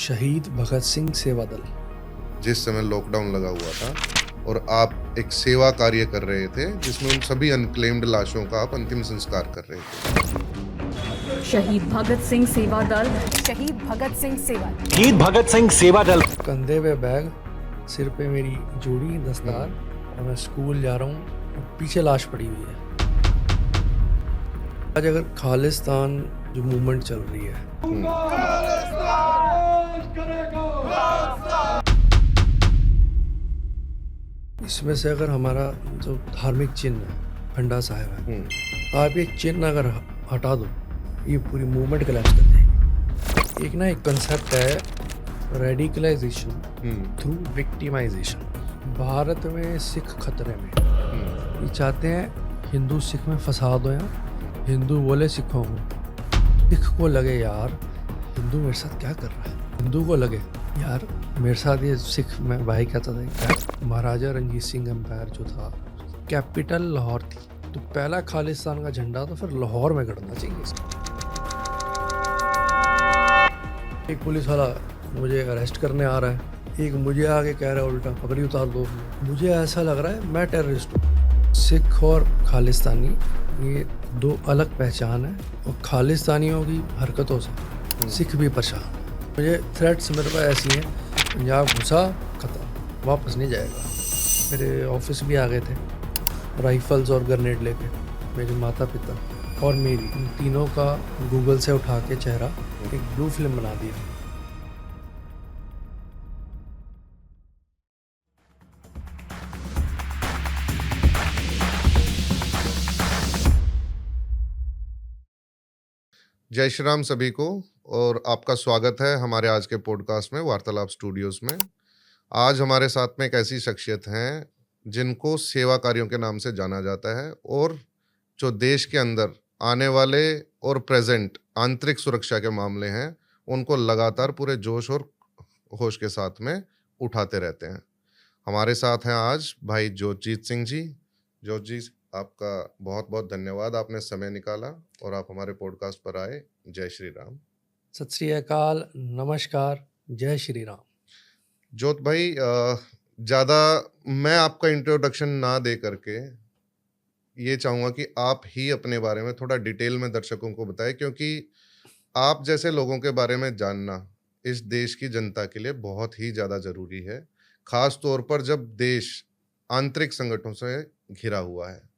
शहीद भगत सिंह सेवा दल। जिस समय लॉकडाउन लगा हुआ था और आप एक सेवा कार्य कर रहे थे जिसमें उन सभी अनक्लेम्ड लाशों का आप अंतिम संस्कार कर रहे थे। शहीद भगत सिंह सेवा दल। शहीद भगत सिंह सेवा दल। शहीद भगत सिंह सेवा दल। कंधे पे बैग, सिर पे मेरी जूड़ी दस्तार और मैं स्कूल जा रहा हूँ और पीछे लाश पड़ी हुई है। आज अगर खालिस्तान जो मूवमेंट चल रही है, इसमें से अगर हमारा जो धार्मिक चिन्ह है खंडा साहिब है, आप ये चिन्ह अगर हटा दो, ये पूरी मूवमेंट कोलैप्स कर देगी। एक कंसेप्ट है रेडिकलाइजेशन थ्रू विक्टिमाइजेशन। भारत में सिख खतरे में, ये चाहते हैं हिंदू सिख में फसाद हो, या हिंदू बोले सिखों को, सिख को लगे यार हिंदू मेरे साथ क्या कर रहा है, हिंदू को लगे यार मेरे साथ ये सिख में भाई कहता था क्या। महाराजा रंजीत सिंह एम्पायर जो था, कैपिटल लाहौर थी, तो पहला खालिस्तान का झंडा तो फिर लाहौर में गड़ना चाहिए इसका। एक पुलिस वाला मुझे अरेस्ट करने आ रहा है, एक मुझे आके कह रहा है उल्टा पगड़ी उतार दो। मुझे ऐसा लग रहा है मैं टेररिस्ट हूँ। सिख और खालिस्तानी ये दो अलग पहचान है, और खालिस्तानियों की हरकतों से सिख भी परेशान। मुझे थ्रेट्स मेरे पास ऐसी हैं, पंजाब घुसा खत्म, वापस नहीं जाएगा। मेरे ऑफिस भी आ गए थे राइफल्स और ग्रेनेड लेके। मेरे माता पिता और मेरी, इन तीनों का गूगल से उठा के चेहरा एक ब्लू फिल्म बना दिया। जय श्री राम सभी को, और आपका स्वागत है हमारे आज के पॉडकास्ट में वार्तालाप स्टूडियोज में। आज हमारे साथ में एक ऐसी शख्सियत हैं जिनको सेवा कार्यों के नाम से जाना जाता है, और जो देश के अंदर आने वाले और प्रेजेंट आंतरिक सुरक्षा के मामले हैं उनको लगातार पूरे जोश और होश के साथ में उठाते रहते हैं। हमारे साथ हैं आज भाई जोतजीत सिंह जी। जोत जी, आपका बहुत बहुत धन्यवाद, आपने समय निकाला और आप हमारे पॉडकास्ट पर आए। जय श्री राम। सत श्री अकाल, नमस्कार, जय श्री राम। जोत भाई, ज़्यादा मैं आपका इंट्रोडक्शन ना दे करके ये चाहूँगा कि आप ही अपने बारे में थोड़ा डिटेल में दर्शकों को बताएं, क्योंकि आप जैसे लोगों के बारे में जानना इस देश की जनता के लिए बहुत ही ज़्यादा ज़रूरी है, खास तौर पर जब देश आंतरिक संकटों से घिरा हुआ है।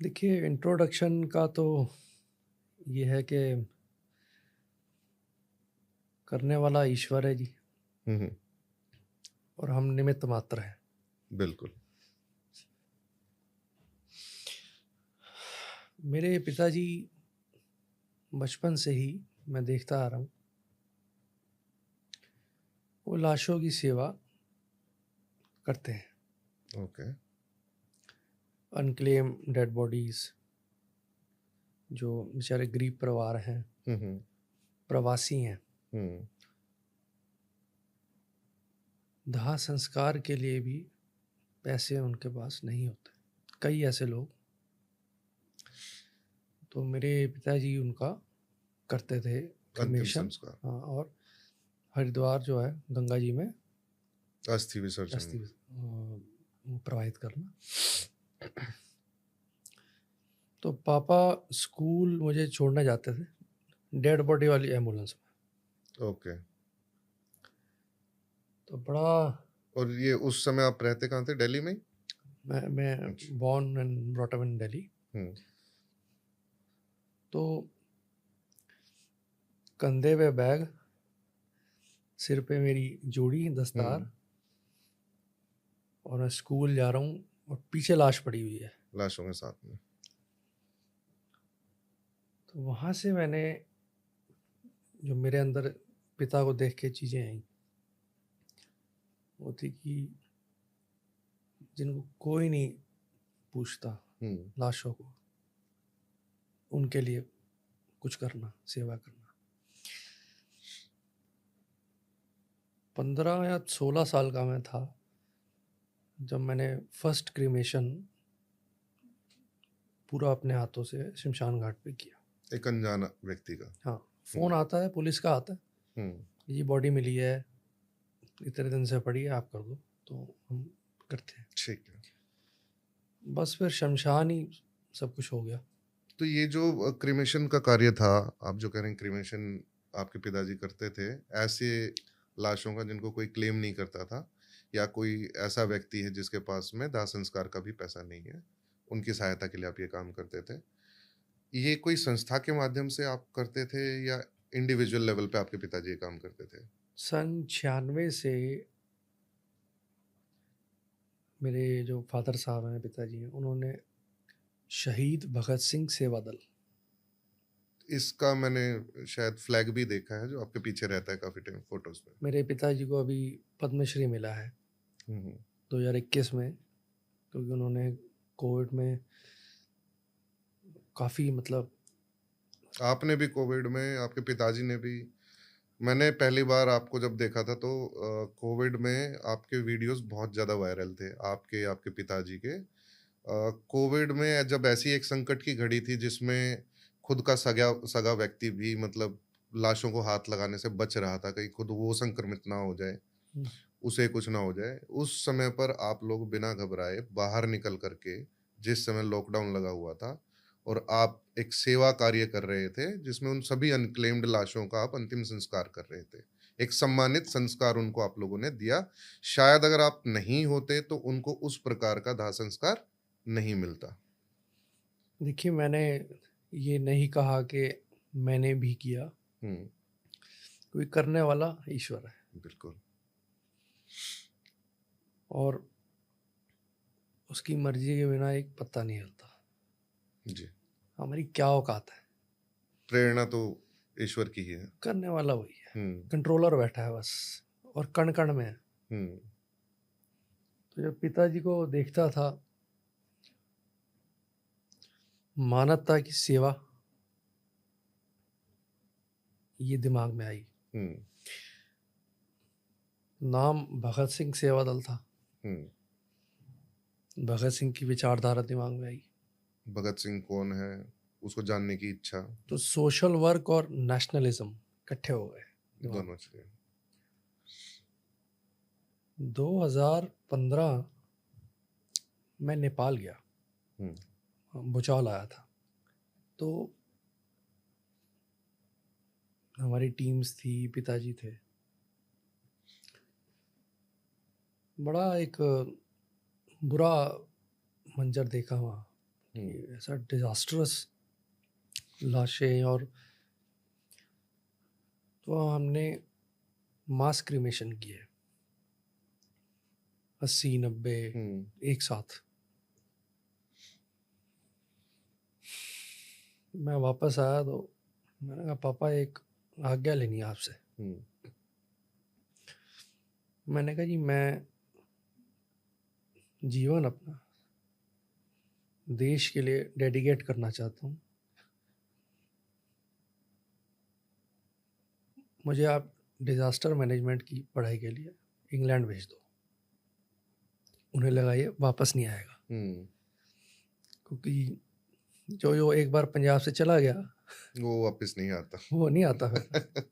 देखिए, इंट्रोडक्शन का तो ये है कि करने वाला ईश्वर है जी, और हम निमित्त मात्र हैं। बिल्कुल। मेरे पिताजी बचपन से ही मैं देखता आ रहा हूँ, वो लाशों की सेवा करते हैं। ओके। अनक्लेम डेड बॉडीज, जो बेचारे गरीब परिवार हैं, प्रवासी हैं, दाह संस्कार के लिए भी पैसे उनके पास नहीं होते, कई ऐसे लोग। तो मेरे पिताजी उनका करते थे क्रिमेशन, हाँ, और हरिद्वार जो है गंगा जी में अस्थि विसर्जन प्रवाहित करना। तो पापा स्कूल मुझे छोड़ने जाते थे डेड बॉडी वाली एम्बुलेंस में। ओके। तो बड़ा। और ये उस समय आप रहते कहाँ थे? दिल्ली में? मैं born and brought up in Delhi. तो कंधे पे बैग, सिर पे मेरी जूड़ी दस्तार और मैं स्कूल जा रहा हूँ और पीछे लाश पड़ी हुई है लाशों के साथ में। तो वहाँ से मैंने, जो मेरे अंदर पिता को देख के चीज़ें आई, वो थी कि जिनको कोई नहीं पूछता, लाशों को, उनके लिए कुछ करना, सेवा करना। 15 या 16 साल का मैं था जब मैंने फर्स्ट क्रीमेशन पूरा अपने हाथों से शमशान घाट पे किया। एक अनजान व्यक्ति का। हाँ, फ़ोन आता है, पुलिस का आता है, हम्म, ये बॉडी मिली है, इतने दिन से पड़ी है, आप कर दो, तो हम करते हैं। ठीक है। बस फिर शमशान ही सब कुछ हो गया। तो ये जो क्रिमेशन का कार्य था, आप जो कह रहे हैं क्रिमेशन आपके पिताजी करते थे, ऐसे लाशों का जिनको कोई क्लेम नहीं करता था, या कोई ऐसा व्यक्ति है जिसके पास में दाह संस्कार का भी पैसा नहीं है, उनकी सहायता के लिए आप ये काम करते थे। ये कोई संस्था के माध्यम से आप करते थे, या इंडिविजुअल लेवल पे आपके पिताजी ये काम करते थे? सन 96 से मेरे जो फादर साहब हैं, पिताजी हैं, उन्होंने शहीद भगत सिंह सेवा दल, इसका मैंने शायद फ्लैग भी देखा है जो आपके पीछे रहता है काफी टाइम फोटोज में। मेरे पिताजी को अभी पद्मश्री मिला है हम्म, 2021 में, क्योंकि उन्होंने कोविड में काफ़ी मतलब आपने भी कोविड में, आपके पिताजी ने भी। मैंने पहली बार आपको जब देखा था तो कोविड में आपके वीडियोस बहुत ज़्यादा वायरल थे, आपके आपके पिताजी के। कोविड में जब ऐसी एक संकट की घड़ी थी जिसमें खुद का सगा सगा व्यक्ति भी मतलब लाशों को हाथ लगाने से बच रहा था, कहीं खुद वो संक्रमित ना हो जाए, हम्म, उसे कुछ ना हो जाए, उस समय पर आप लोग बिना घबराए बाहर निकल करके, जिस समय लॉकडाउन लगा हुआ था, और आप एक सेवा कार्य कर रहे थे जिसमें उन सभी अनक्लेम्ड लाशों का आप अंतिम संस्कार कर रहे थे। एक सम्मानित संस्कार उनको आप लोगों ने दिया। शायद अगर आप नहीं होते तो उनको उस प्रकार का दाह संस्कार नहीं मिलता। देखिए, मैंने ये नहीं कहा कि मैंने भी किया, हम्म, क्योंकि करने वाला ईश्वर है, बिल्कुल। और उसकी मर्जी के बिना एक पत्ता नहीं हिलता। जी। हमारी क्या औकात है, प्रेरणा तो ईश्वर की ही है। करने वाला वही है, हम्म, कंट्रोलर बैठा है बस, और कण कण में है। हम्म, तो जब पिताजी को देखता था, मानवता की सेवा ये दिमाग में आई। हम्म, नाम भगत सिंह सेवा दल था, हम्म। भगत सिंह की विचारधारा दिमाग में आई, भगत सिंह कौन है उसको जानने की इच्छा, तो सोशल वर्क और नेशनलिज्म इकट्ठे हो गए दिमाग में। दोनों चीजें। 2015 मैं नेपाल गया, हम्म, भूचाल आया था, तो हमारी टीम्स थी, पिताजी थे। बड़ा एक बुरा मंजर देखा वहाँ, कि ऐसा डिजास्टरस लाशें, और तो हमने मास क्रीमेशन किए 80-90 एक साथ। मैं वापस आया तो मैंने कहा, पापा एक आज्ञा लेनी है आपसे। मैंने कहा, जी मैं जीवन अपना देश के लिए डेडिकेट करना चाहता हूँ, मुझे आप डिज़ास्टर मैनेजमेंट की पढ़ाई के लिए इंग्लैंड भेज दो। उन्हें लगा ये वापस नहीं आएगा, क्योंकि जो जो एक बार पंजाब से चला गया वो वापस नहीं आता। वो नहीं आता फिर।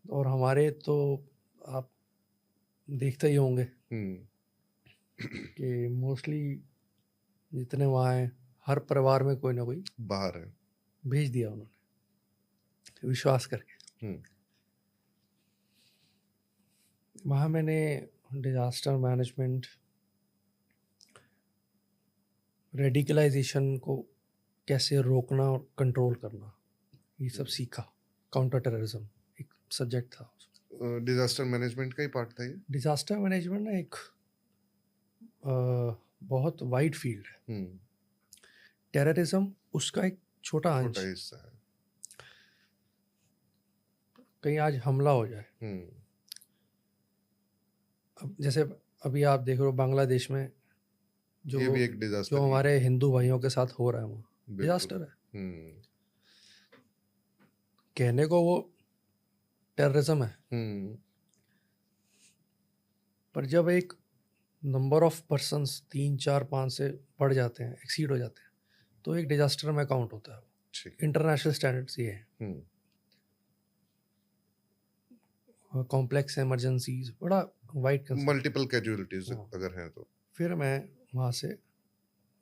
और हमारे तो आप देखते ही होंगे कि मोस्टली जितने वहाँ हैं, हर परिवार में कोई ना कोई बाहर है। भेज दिया उन्होंने विश्वास करके। वहाँ मैंने डिजास्टर मैनेजमेंट, रेडिकलाइजेशन को कैसे रोकना और कंट्रोल करना, ये सब सीखा। काउंटर टेररिज्म एक सब्जेक्ट था। डिजास्टर मैनेजमेंट का ही पार्ट था ये। डिजास्टर मैनेजमेंट ना एक बहुत वाइड फील्ड है। टेररिज्म उसका एक छोटा अंश, हिस्सा है। कहीं आज हमला हो जाए, अब जैसे अभी आप देख रहे हो बांग्लादेश में जो ये भी एक डिजास्टर जो हमारे हिंदू भाइयों के साथ हो रहा है, वो डिजास्टर है। कहने को वो टेररिज्म है, पर जब एक नंबर ऑफ पर्सन्स 3, 4, 5 से बढ़ जाते हैं, एक्सीड हो जाते हैं, तो एक डिजास्टर में काउंट होता है। इंटरनेशनल स्टैंडर्ड्स ये हैं। कॉम्प्लेक्स इमरजेंसीज, बड़ा वाइड कंसेप्ट। मल्टीपल कैजुअलिटीज हाँ। अगर हैं तो। फिर मैं वहाँ से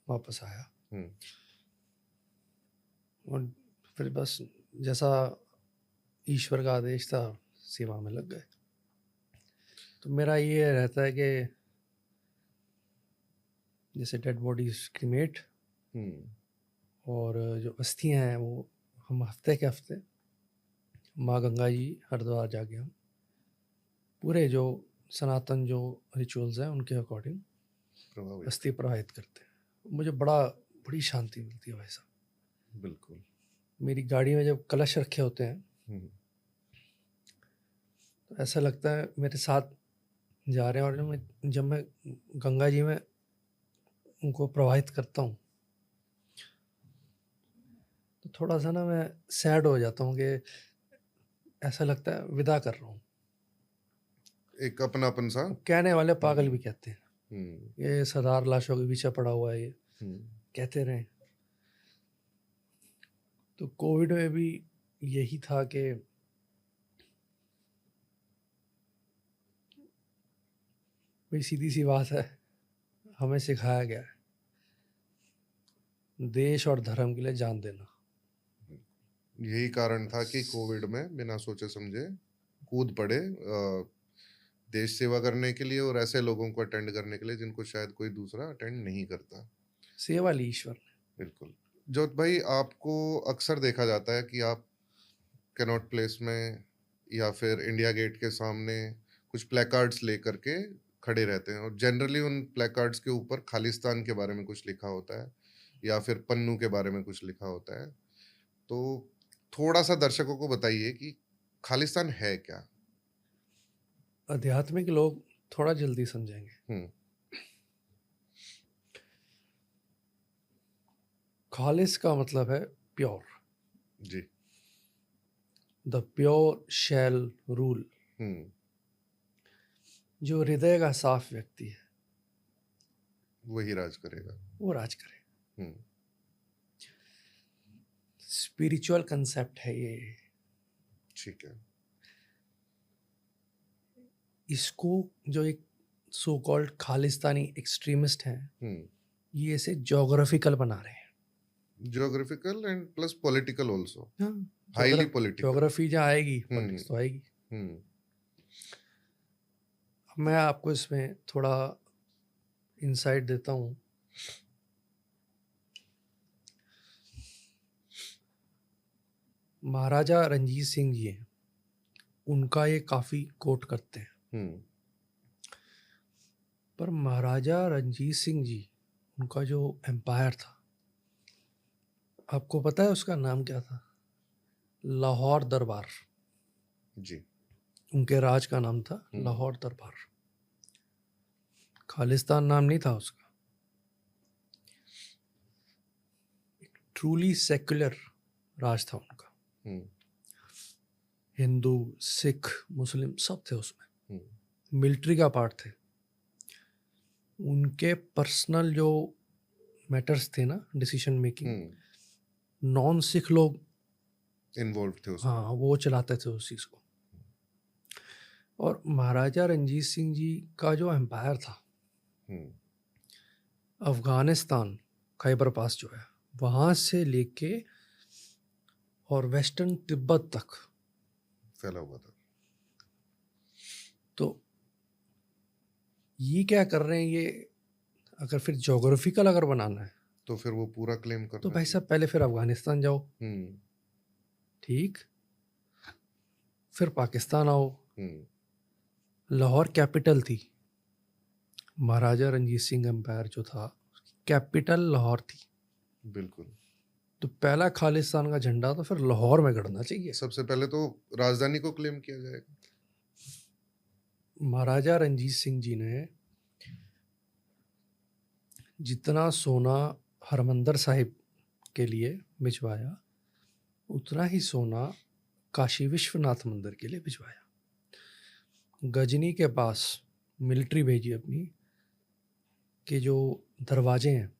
वापस आया हम्म, और फिर बस जैसा ईश्वर का आदेश था सेवा में लग गए। तो मेरा ये रहता है कि जैसे डेड बॉडीज क्रीमेट हम्म, और जो अस्थियां हैं वो हम हफ्ते के हफ्ते माँ गंगा जी हरिद्वार जाके हम पूरे जो सनातन जो रिचुअल्स हैं उनके अकॉर्डिंग प्रभावित। अस्थि प्रवाहित करते हैं। मुझे बड़ी शांति मिलती है भाई साहब। बिल्कुल। मेरी गाड़ी में जब कलश रखे होते हैं हम्म, तो ऐसा लगता है मेरे साथ जा रहे हैं, और जब मैं गंगा जी में उनको प्रवाहित करता हूँ तो थोड़ा सा ना मैं सैड हो जाता हूँ कि ऐसा लगता है विदा कर रहा हूँ। एक अपनापन सा। कहने वाले पागल भी कहते हैं हम्म, ये सरदार लाशों के पीछे पड़ा हुआ है, ये हम्म, कहते रहे। तो कोविड में भी यही था कि भाई सीधी सी बात है, हमें सिखाया गया है देश और धर्म के लिए जान देना। यही कारण था कि कोविड में बिना सोचे समझे कूद पड़े देश सेवा करने के लिए और ऐसे लोगों को अटेंड करने के लिए जिनको शायद कोई दूसरा अटेंड नहीं करता। सेवा ली ईश्वर ने। बिल्कुल। ज्योत भाई, आपको अक्सर देखा जाता है कि आप कैनॉट प्लेस में या फिर इंडिया गेट के सामने कुछ प्लेकार्ड्स लेकर के खड़े रहते हैं, और जनरली उन प्लेकार्ड्स के ऊपर खालिस्तान के बारे में कुछ लिखा होता है या फिर पन्नू के बारे में कुछ लिखा होता है। तो थोड़ा सा दर्शकों को बताइए कि खालिस्तान है क्या। आध्यात्मिक लोग थोड़ा जल्दी समझेंगे। हम्म, खालिस का मतलब है प्योर, जी। The pure shall rule. Hmm, जो हृदय का साफ व्यक्ति है वही राज करेगा। वो राज करे। हम्म, स्पिरिचुअल कंसेप्ट है ये। ठीक है। इसको जो एक सो कॉल्ड खालिस्तानी एक्सट्रीमिस्ट हैं हम्म, ये इसे ज्योग्राफिकल बना रहे हैं। Geographical and plus political also. हाँ, हाईली पॉलिटिकल। ज्योग्राफी जहाँ आएगी पॉलिटिक्स तो आएगी। हम्म, अब मैं आपको इसमें थोड़ा इंसाइट देता हूँ। महाराजा रंजीत सिंह जी हैं, उनका ये काफ़ी कोट करते हैं। हम्म, पर महाराजा रंजीत सिंह जी, उनका जो एम्पायर था, आपको पता है उसका नाम क्या था? लाहौर दरबार। जी। उनके राज का नाम था लाहौर दरबार। खालिस्तान नाम नहीं था उसका। ट्रूली सेक्युलर राज था उनका। हम्म, हिंदू, सिख, मुस्लिम सब थे उसमें। हम्म, मिलिट्री का पार्ट थे। उनके पर्सनल जो मैटर्स थे ना, डिसीजन मेकिंग, नॉन सिख लोग इन्वॉल्व थे उसमें। हाँ वो चलाते थे उस चीज़ को। और महाराजा रंजीत सिंह जी का जो एम्पायर था, हम्म, अफगानिस्तान खैबर पास जो है वहाँ से लेके और वेस्टर्न तिब्बत तक फैला हुआ था। तो ये क्या कर रहे हैं ये, अगर फिर ज्योग्राफिकल अगर बनाना है तो फिर वो पूरा क्लेम करना तो भाई साहब पहले फिर अफगानिस्तान जाओ, हम्म, ठीक, फिर पाकिस्तान आओ। हम्म, लाहौर कैपिटल थी। महाराजा रंजीत सिंह एम्पायर जो था कैपिटल लाहौर थी। बिल्कुल। तो पहला खालिस्तान का झंडा तो फिर लाहौर में गड़ना चाहिए। सबसे पहले तो राजधानी को क्लेम किया जाएगा। महाराजा रंजीत सिंह जी ने जितना सोना हरमंदर साहिब के लिए भिजवाया उतना ही सोना काशी विश्वनाथ मंदिर के लिए भिजवाया। गजनी के पास मिलिट्री भेजी अपनी कि जो दरवाजे हैं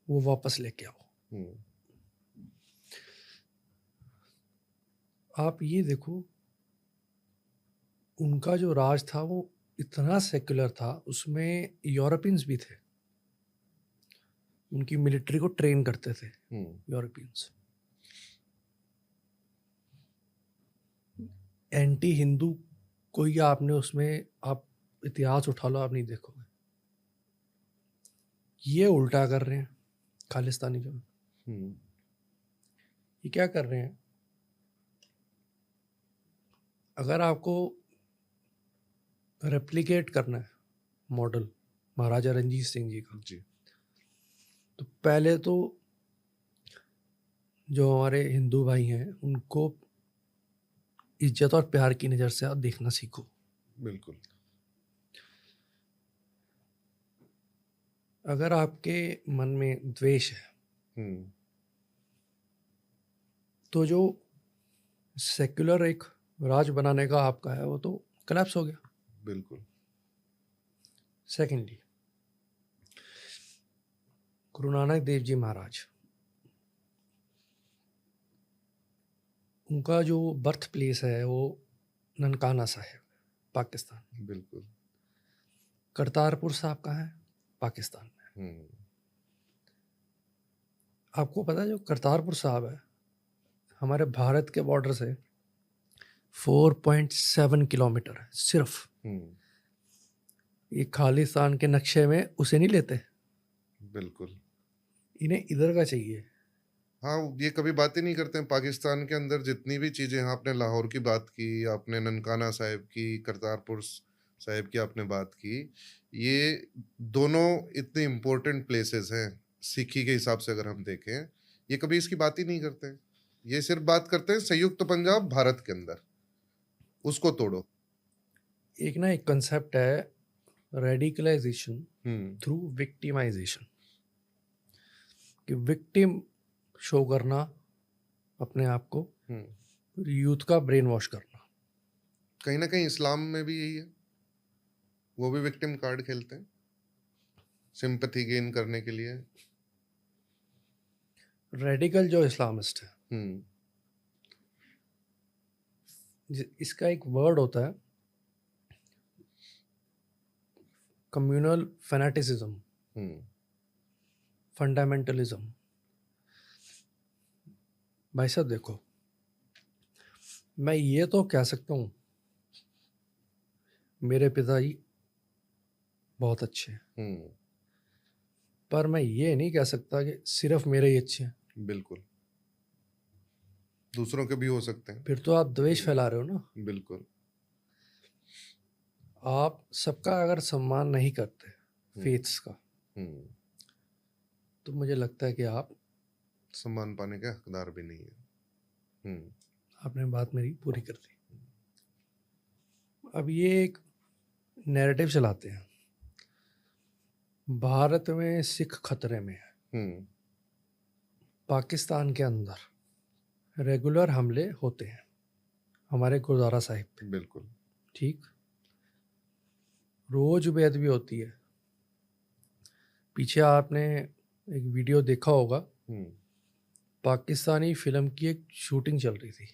वो वापस लेके आओ। हम्म, आप ये देखो उनका जो राज था वो इतना सेक्युलर था, उसमें यूरोपियंस भी थे, उनकी मिलिट्री को ट्रेन करते थे यूरोपियंस। एंटी हिंदू कोई आपने उसमें, आप इतिहास उठा लो, आप नहीं देखोगे। ये उल्टा कर रहे हैं खालिस्तानी जो, ये क्या कर रहे हैं, अगर आपको रेप्लिकेट करना है मॉडल महाराजा रंजीत सिंह जी का, जी तो पहले तो जो हमारे हिंदू भाई हैं उनको इज्जत और प्यार की नज़र से आप देखना सीखो। बिल्कुल। अगर आपके मन में द्वेष है तो जो सेक्युलर एक राज बनाने का आपका है वो तो कोलैप्स हो गया। बिल्कुल। सेकेंडली, गुरु नानक देव जी महाराज, उनका जो बर्थ प्लेस है वो ननकाना साहिब, पाकिस्तान। बिल्कुल। करतारपुर साहब कहाँ है? पाकिस्तान में। आपको पता है जो करतारपुर साहब है हमारे भारत के बॉर्डर से 4.7 किलोमीटर है सिर्फ। ये खालिस्तान के नक्शे में उसे नहीं लेते, बिल्कुल। इन्हें इधर का चाहिए। हाँ, ये कभी बात ही नहीं करते हैं। पाकिस्तान के अंदर जितनी भी चीजें, आपने लाहौर की बात की, आपने ननकाना साहिब की, करतारपुर साहिब की आपने बात की, ये दोनों इतने इम्पोर्टेंट प्लेसेस हैं सिक्की के हिसाब से अगर हम देखें, ये कभी इसकी बात ही नहीं करते हैं। ये सिर्फ बात करते हैं संयुक्त पंजाब भारत के अंदर, उसको तोड़ो। एक ना एक कंसेप्ट है रेडिकलाइजेशन थ्रू विक्टिमाइजेशन, कि विक्टिम शो करना अपने आप को, यूथ का ब्रेन वॉश करना। कहीं ना कहीं इस्लाम में भी यही है, वो भी विक्टिम कार्ड खेलते हैं सिंपैथी गेन करने के लिए। रेडिकल जो इस्लामिस्ट है, इसका एक वर्ड होता है कम्युनल फैनेटिसिज्म, फंडामेंटलिज्म। भाई साहब देखो, मैं ये तो कह सकता हूँ मेरे पिताजी बहुत अच्छे हैं, पर मैं ये नहीं कह सकता कि सिर्फ मेरे ही अच्छे हैं। बिल्कुल, दूसरों के भी हो सकते हैं। फिर तो आप द्वेष फैला रहे हो ना। बिल्कुल। आप सबका अगर सम्मान नहीं करते फेथ्स का, तो मुझे लगता है कि आप सम्मान पाने के हकदार भी नहीं है। आपने बात मेरी पूरी कर दी। अब ये एक नैरेटिव चलाते हैं भारत में सिख खतरे में है, पाकिस्तान के अंदर रेगुलर हमले होते हैं हमारे गुरुद्वारा साहिब पे। बिल्कुल ठीक, रोज बेअदबी होती है। पीछे आपने एक वीडियो देखा होगा, पाकिस्तानी फिल्म की एक शूटिंग चल रही थी,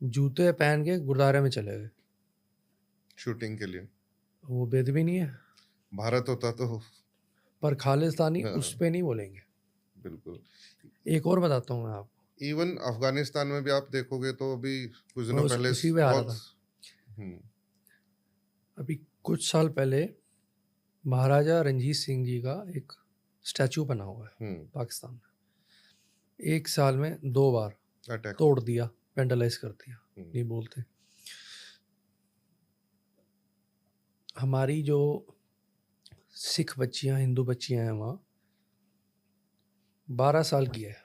जूते पहन के गुरुद्वारे में चले गए शूटिंग के लिए। वो बेअदबी नहीं है? भारत होता तो, पर खालिस्तानी उस पे नहीं बोलेंगे। बिल्कुल। एक और बताता हूँ मैं आपको, इवन अफगानिस्तान में भी आप देखोगे तो अभी कुछ दिनों पहले उसी पे आ रहा था। अभी कुछ साल पहले महाराजा रंजीत सिंह जी का एक स्टैचू बना हुआ है पाकिस्तान में, एक साल में 2 बार अटैक तोड़ दिया, वेंडलाइज कर दिया, नहीं बोलते। हमारी जो सिख बच्चियां, हिंदू बच्चियां हैं वहाँ, 12 साल की है,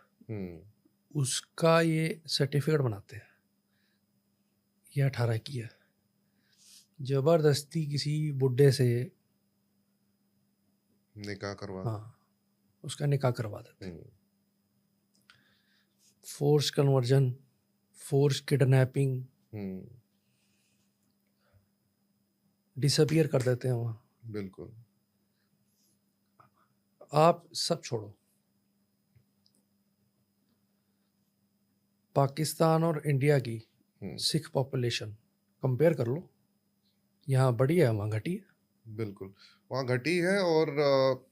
उसका ये सर्टिफिकेट बनाते हैं, ये 18 की है। जबरदस्ती किसी बुड्ढे से निकाह करवा, हाँ, उसका निकाह करवा देते हैं। Force conversion, force kidnapping, disappear कर देते हैं वहाँ। बिल्कुल। आप सब छोड़ो, पाकिस्तान और इंडिया की सिख पॉपुलेशन कंपेयर कर लो, यहाँ बढ़िया है, वहाँ घटी है। बिल्कुल, वहाँ घटी है। और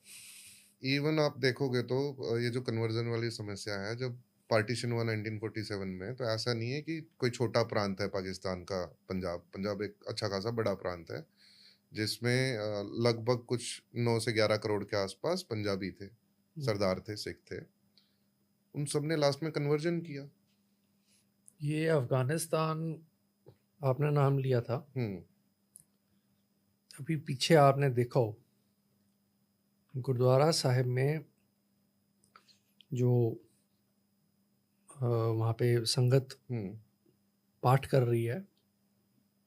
इवन आप देखोगे तो ये जो कन्वर्जन वाली समस्या है, जब पार्टीशन हुआ 1947 में, तो ऐसा नहीं है कि कोई छोटा प्रांत है पाकिस्तान का पंजाब। पंजाब एक अच्छा खासा बड़ा प्रांत है, जिसमें लगभग कुछ 9 से 11 करोड़ के आसपास पंजाबी थे, सरदार थे, सिख थे। उन सब ने लास्ट में कन्वर्जन किया। ये अफगानिस्तान आपने नाम लिया था, अभी पीछे आपने देखा हो गुरुद्वारा साहिब में जो वहाँ पे संगत पाठ कर रही है,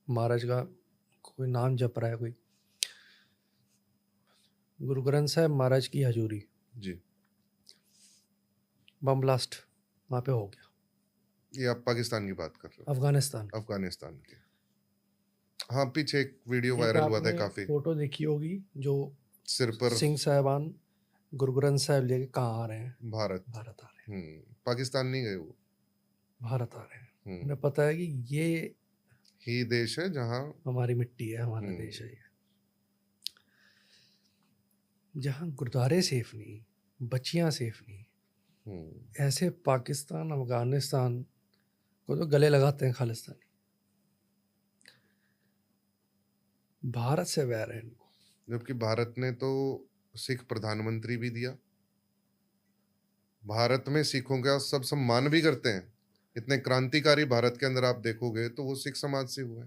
महाराज का कोई नाम जप रहा है, कोई गुरु ग्रंथ साहिब महाराज की हजूरी जी, बम ब्लास्ट वहाँ पे हो गया। ये आप पाकिस्तान की बात कर रहे अफगानिस्तान हो? अफगानिस्तान के, हाँ, पीछे एक वीडियो एक वायरल हुआ था आपने काफी, फोटो देखी होगी जो सिर पर सिंह साहिबान गुरु ग्रंथ साहिब लेके कहाँ आ रहे हैं? भारत। भारत आ रहे हैं। पाकिस्तान नहीं गए वो, भारत आ रहे हैं। उन्हें पता है कि ये ही देश है जहाँ हमारी मिट्टी है, हमारा देश है ये। जहाँ गुरुद्वारे सेफ नहीं, बच्चियां सेफ नहीं, ऐसे पाकिस्तान अफगानिस्तान को तो गले लगाते हैं खालिस्तानी। भारत से वैर है इनको। जबकि भारत ने तो सिख प्रधानमंत्री भी दिया, भारत में सिखों का सब सम्मान भी करते हैं। इतने क्रांतिकारी भारत के अंदर आप देखोगे तो वो सिख समाज से हुए।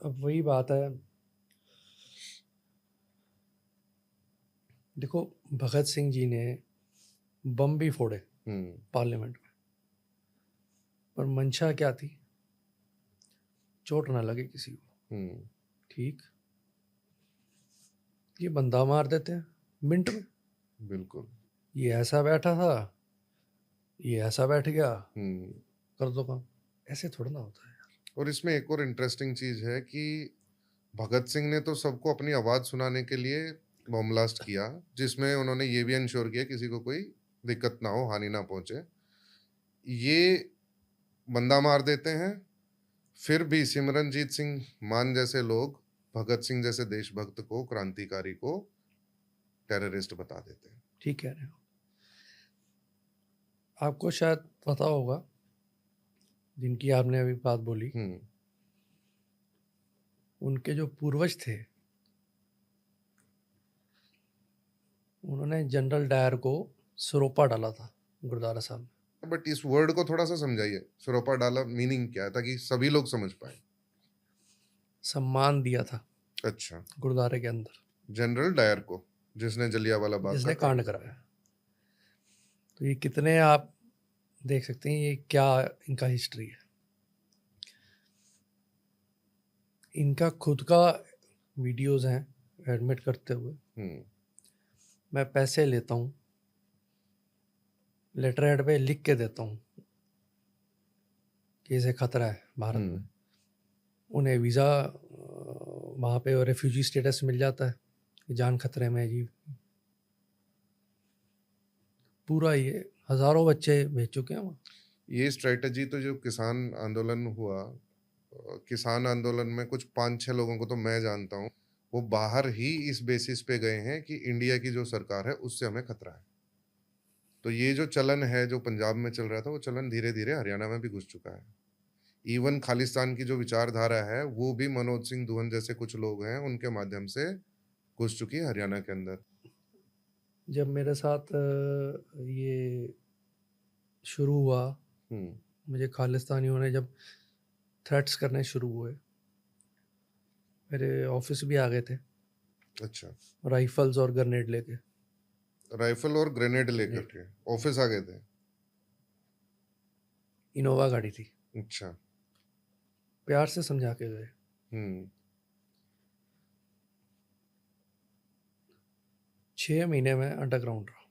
अब वही बात है, देखो भगत सिंह जी ने बम भी फोड़े पार्लियामेंट में, पर मंशा क्या थी? चोट ना लगे किसी को। ठीक, ये बंदा मार देते हैं मिनट में। बिल्कुल, ये ऐसा बैठा था, ये ऐसा बैठ गया, कर दो काम। ऐसे थोड़ा ना होता है यार। और इसमें एक और इंटरेस्टिंग चीज है कि भगत सिंह ने तो सबको अपनी आवाज सुनाने के लिए बम ब्लास्ट किया, जिसमें उन्होंने ये भी इंश्योर किया किसी को कोई दिक्कत ना हो, हानि ना पहुंचे। ये बंदा मार देते हैं, फिर भी सिमरनजीत सिंह मान जैसे लोग भगत सिंह जैसे देशभक्त को, क्रांतिकारी को टेररिस्ट बता देते हैं। ठीक कह रहे हो। आपको शायद पता होगा, जिनकी आपने अभी बात बोली, उनके जो पूर्वज थे, उन्होंने जनरल डायर को सरोपा डाला था गुरुद्वारा साहब में। बट इस वर्ड को थोड़ा सा समझाइए, सरोपा डाला मीनिंग क्या है, ताकि सभी लोग समझ पाए। सम्मान दिया था अच्छा, गुरुद्वारे के अंदर जनरल डायर को, जिसने जलियांवाला बाग जिसने का कांड कराया। तो ये कितने आप देख सकते हैं, ये क्या इनका हिस्ट्री है। इनका खुद का वीडियोस हैं एडमिट करते हुए, मैं पैसे लेता हूँ, लेटर हेड पे लिख के देता हूँ कि इसे खतरा है भारत में। उन्हें वीज़ा वहाँ पे रेफ्यूजी स्टेटस मिल जाता है कि जान खतरे में है जी। पूरा ये हजारों बच्चे भेज चुके हैं वहाँ। ये स्ट्रेटजी तो जो किसान आंदोलन हुआ, किसान आंदोलन में कुछ 5-6 लोगों को तो मैं जानता हूँ, वो बाहर ही इस बेसिस पे गए हैं कि इंडिया की जो सरकार है उससे हमें खतरा है। तो ये जो चलन है जो पंजाब में चल रहा था, वो चलन धीरे धीरे हरियाणा में भी घुस चुका है। इवन खालिस्तान की जो विचारधारा है वो भी मनोज सिंह दुहन जैसे कुछ लोग हैं उनके माध्यम से घुस चुकी है हरियाणा के अंदर। जब मेरे साथ ये शुरू हुआ, मुझे खालिस्तानियों ने जब थ्रेट्स करने शुरू हुए, मेरे ऑफिस भी आ गए थे। अच्छा, राइफल्स और ग्रेनेड लेके। राइफल और ग्रेनेड लेकर के ऑफिस आ गए थे? इनोवा गाड़ी थी। अच्छा, प्यार से समझा के गए। 6 महीने में अंडरग्राउंड रहा।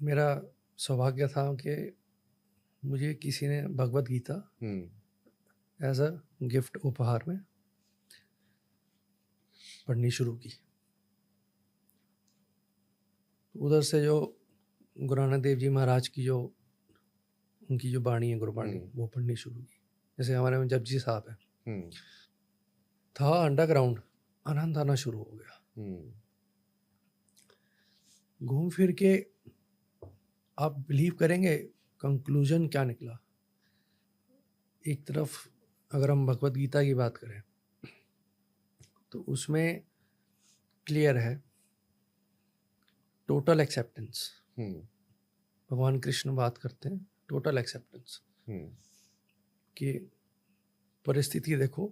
मेरा सौभाग्य था कि मुझे किसी ने Bhagavad Gita as a gift उपहार में पढ़नी शुरू की। उधर से जो गुरु नानक देव जी महाराज की जो उनकी जो बाणी है गुरबाणी वो पढ़नी शुरू की। जैसे हमारे में जपजी साहब है, था अंडरग्राउंड, आनंद आना शुरू हो गया। घूम फिर के आप बिलीव करेंगे कंक्लूजन क्या निकला। एक तरफ अगर हम भगवत गीता की बात करें तो उसमें क्लियर है टोटल एक्सेप्टेंस। भगवान कृष्ण बात करते हैं टोटल एक्सेप्टेंस कि परिस्थिति देखो,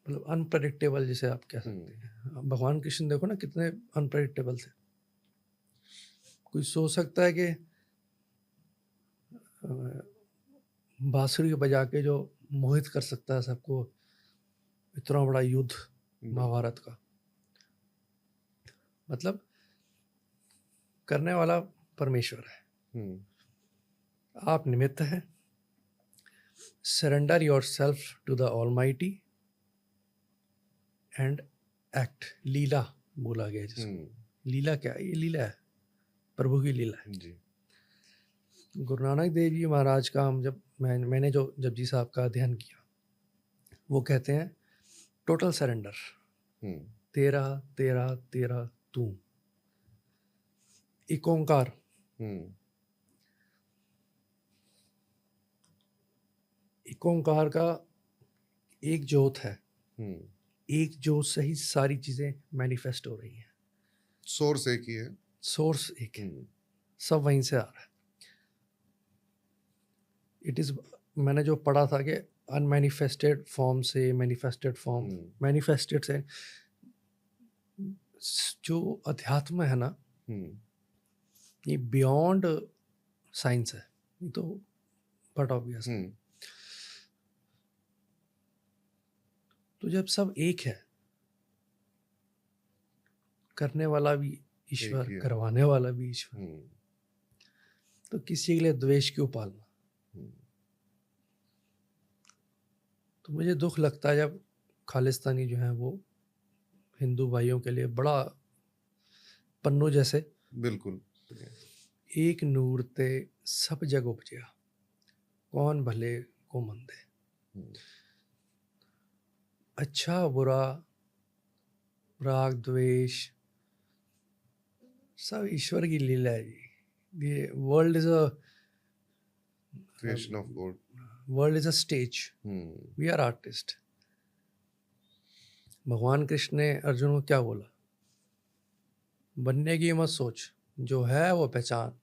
मतलब अनप्रेडिक्टेबल जिसे आप कह सकते हैं। भगवान कृष्ण देखो ना कितने अनप्रेडिक्टेबल थे। कोई सोच सकता है कि बांसुरी बजा के जो मोहित कर सकता है सबको, इतना बड़ा युद्ध महाभारत का, मतलब करने वाला परमेश्वर है, आप निमित्त हैं। Surrender your self to the almighty and act. लीला बोला गया जिसको। लीला क्या है? ये लीला है, प्रभु की लीला है जी। गुरु नानक देव जी महाराज का हम जब मैंने जो जपजी साहब का अध्ययन किया, वो कहते हैं टोटल सरेंडर, तेरा तेरा तेरा तू। एक ओंकार, एक ओंकार का एक ज्योत है, एक ज्योत से ही सारी चीजें मैनिफेस्ट हो रही हैं। सोर्स एक ही है, सोर्स एक है, सब वहीं से आ रहा है। इट इज, मैंने जो पढ़ा था कि अनमैनिफेस्टेड फॉर्म से मैनिफेस्टेड फॉर्म, मैनिफेस्टेड से जो अध्यात्म है ना, ये बियॉन्ड साइंस है, ये तो बट ऑब्वियस है। तो जब सब एक है, करने वाला भी ईश्वर, करवाने वाला भी ईश्वर, तो किसी के लिए द्वेष क्यों पालना। तो मुझे दुख लगता है जब खालिस्तानी जो है वो हिंदू भाइयों के लिए बड़ा पन्नू जैसे, बिल्कुल, एक नूर ते सब जग उपजया, कौन भले को मंदे। अच्छा बुरा, राग द्वेष, सब ईश्वर की लीला है जी। ये world is a creation of God, world is a stage, we are artist. भगवान कृष्ण ने अर्जुन को क्या बोला? बनने की मत सोच, जो है वो पहचान,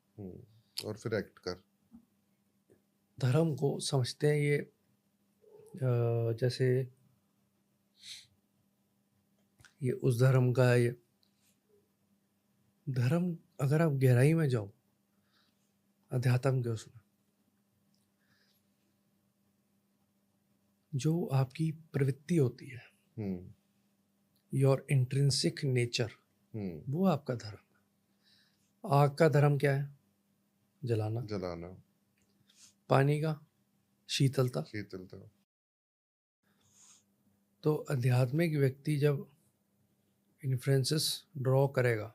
और फिर एक्ट कर। धर्म को समझते हैं ये जैसे ये उस धर्म का है। ये धर्म अगर आप गहराई में जाओ अध्यात्म के, उसमें जो आपकी प्रवृत्ति होती है, योर इंट्रिंसिक नेचर, वो आपका धर्म है। आग का धर्म क्या है? जलाना, जलाना। पानी का शीतलता, शीतलता। तो आध्यात्मिक व्यक्ति जब इन्फ्लुएंसेस ड्रॉ करेगा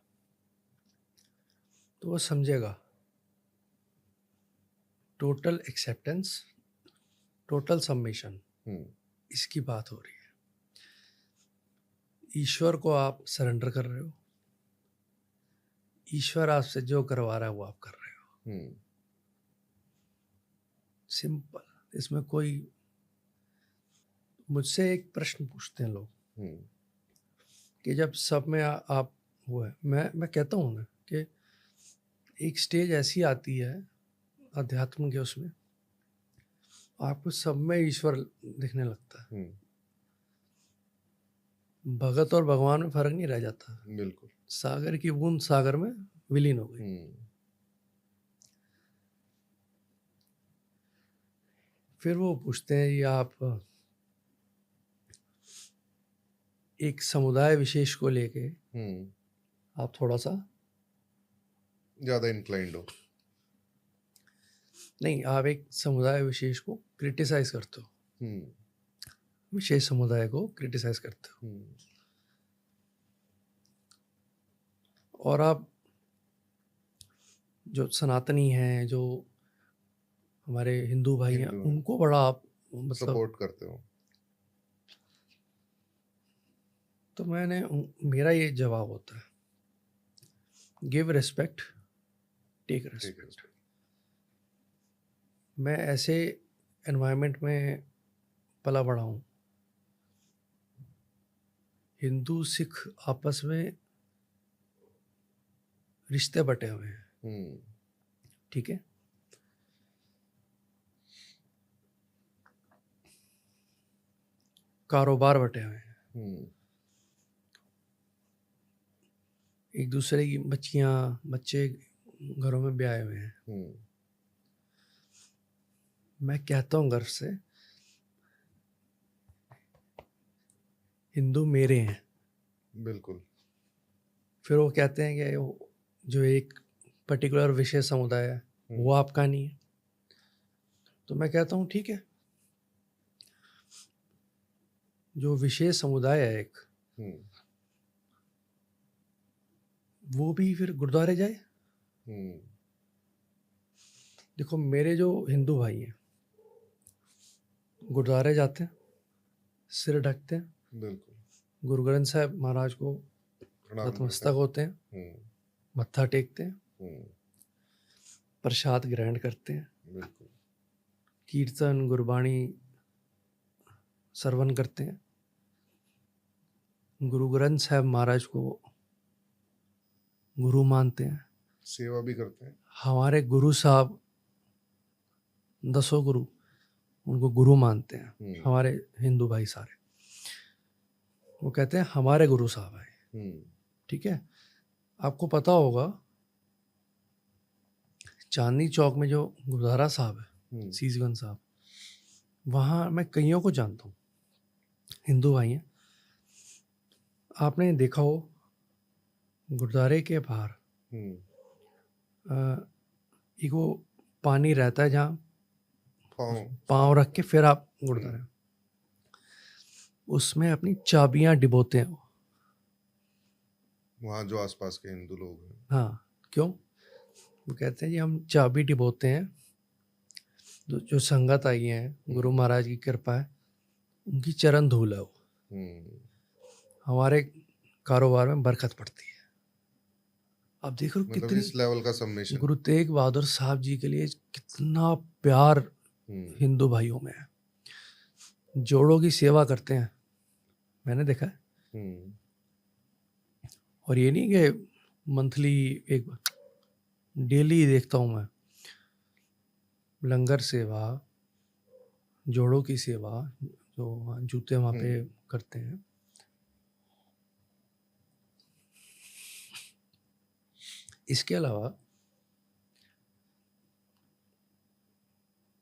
तो वो समझेगा टोटल एक्सेप्टेंस, टोटल सबमिशन, इसकी बात हो रही है। ईश्वर को आप सरेंडर कर रहे हो, ईश्वर आपसे जो करवा रहा है वो आप कर रहे हो। सिंपल, इसमें कोई, मुझसे एक प्रश्न पूछते हैं लोग कि जब सब में आप वो है, मैं कहता हूँ ना कि एक स्टेज ऐसी आती है अध्यात्म के, उसमें आपको सब में ईश्वर दिखने लगता है। भगत और भगवान में फर्क नहीं रह जाता। बिल्कुल, सागर की बूंद सागर में विलीन हो गई। फिर वो पूछते हैं ये आप एक समुदाय विशेष को लेके आप थोड़ा सा ज्यादा इंक्लाइंड हो। नहीं, आप एक समुदाय विशेष को क्रिटिसाइज करते हो, विशेष समुदाय को क्रिटिसाइज करते हो, और आप जो सनातनी हैं, जो हमारे हिंदू भाई हैं, हिंदू हैं। उनको बड़ा आप मतलब सपोर्ट करते हो। तो मेरा ये जवाब होता है, गिव रिस्पेक्ट, टेक ठीक रिस्पेक्ट। है। मैं ऐसे एनवायरनमेंट में पला बड़ा हूँ, हिंदू सिख आपस में रिश्ते बटे हुए हैं, हम्म, ठीक है। कारोबार बटे हुए हैं, हम्म, एक दूसरे की बच्चे घरों में ब्याहे हुए हैं। हम्म, मैं कहता हूँ गर्व से, हिंदू मेरे हैं। बिल्कुल। फिर वो कहते हैं कि जो एक पर्टिकुलर विशेष समुदाय है वो आपका नहीं है, तो मैं कहता हूँ ठीक है, जो विशेष समुदाय है एक, हम्म, वो भी फिर गुरुद्वारे जाए। हम्म, देखो मेरे जो हिंदू भाई हैं गुरुद्वारे जाते हैं, सिर ढकते हैं, बिल्कुल। गुरु ग्रंथ साहब महाराज को प्रणाम करते नतमस्तक हैं। होते हैं, मत्था टेकते हैं, हम्म, प्रसाद ग्रहण करते हैं, बिल्कुल। कीर्तन गुरबाणी श्रवण करते हैं, गुरु ग्रंथ साहब महाराज को गुरु मानते हैं। सेवा भी करते हैं। हमारे गुरु साहब 10 गुरु, उनको गुरु मानते हैं हमारे हिंदू भाई सारे। वो कहते हैं हमारे गुरु साहब हैं, ठीक है। आपको पता होगा चांदनी चौक में जो गुरुद्वारा साहब है, सीसगंज साहब, वहाँ मैं कईयों को जानता हूँ, हिंदू भाई हैं। आपने देखा हो गुरुद्वारे के बाहर एक वो पानी रहता है जहाँ पाँव रख के फिर आप गुरुद्वारे, उसमें अपनी चाबियां डिबोते हैं वहाँ जो आसपास के हिंदू लोग हैं। हाँ, क्यों? वो कहते हैं जी हम चाबी डिबोते हैं, जो संगत आई है, गुरु महाराज की कृपा है, उनकी चरण धूल है वो, हमारे कारोबार में बरकत पड़ती है। अब देखो मतलब कितनी इस लेवल का सबमिशन गुरु तेग बहादुर साहब जी के लिए कितना प्यार हिंदू भाइयों में है। जोड़ों की सेवा करते हैं, मैंने देखा है। और ये नहीं कि मंथली एक बार, डेली देखता हूँ मैं, लंगर सेवा, जोड़ों की सेवा, जो जूते वहाँ पे करते हैं। इसके अलावा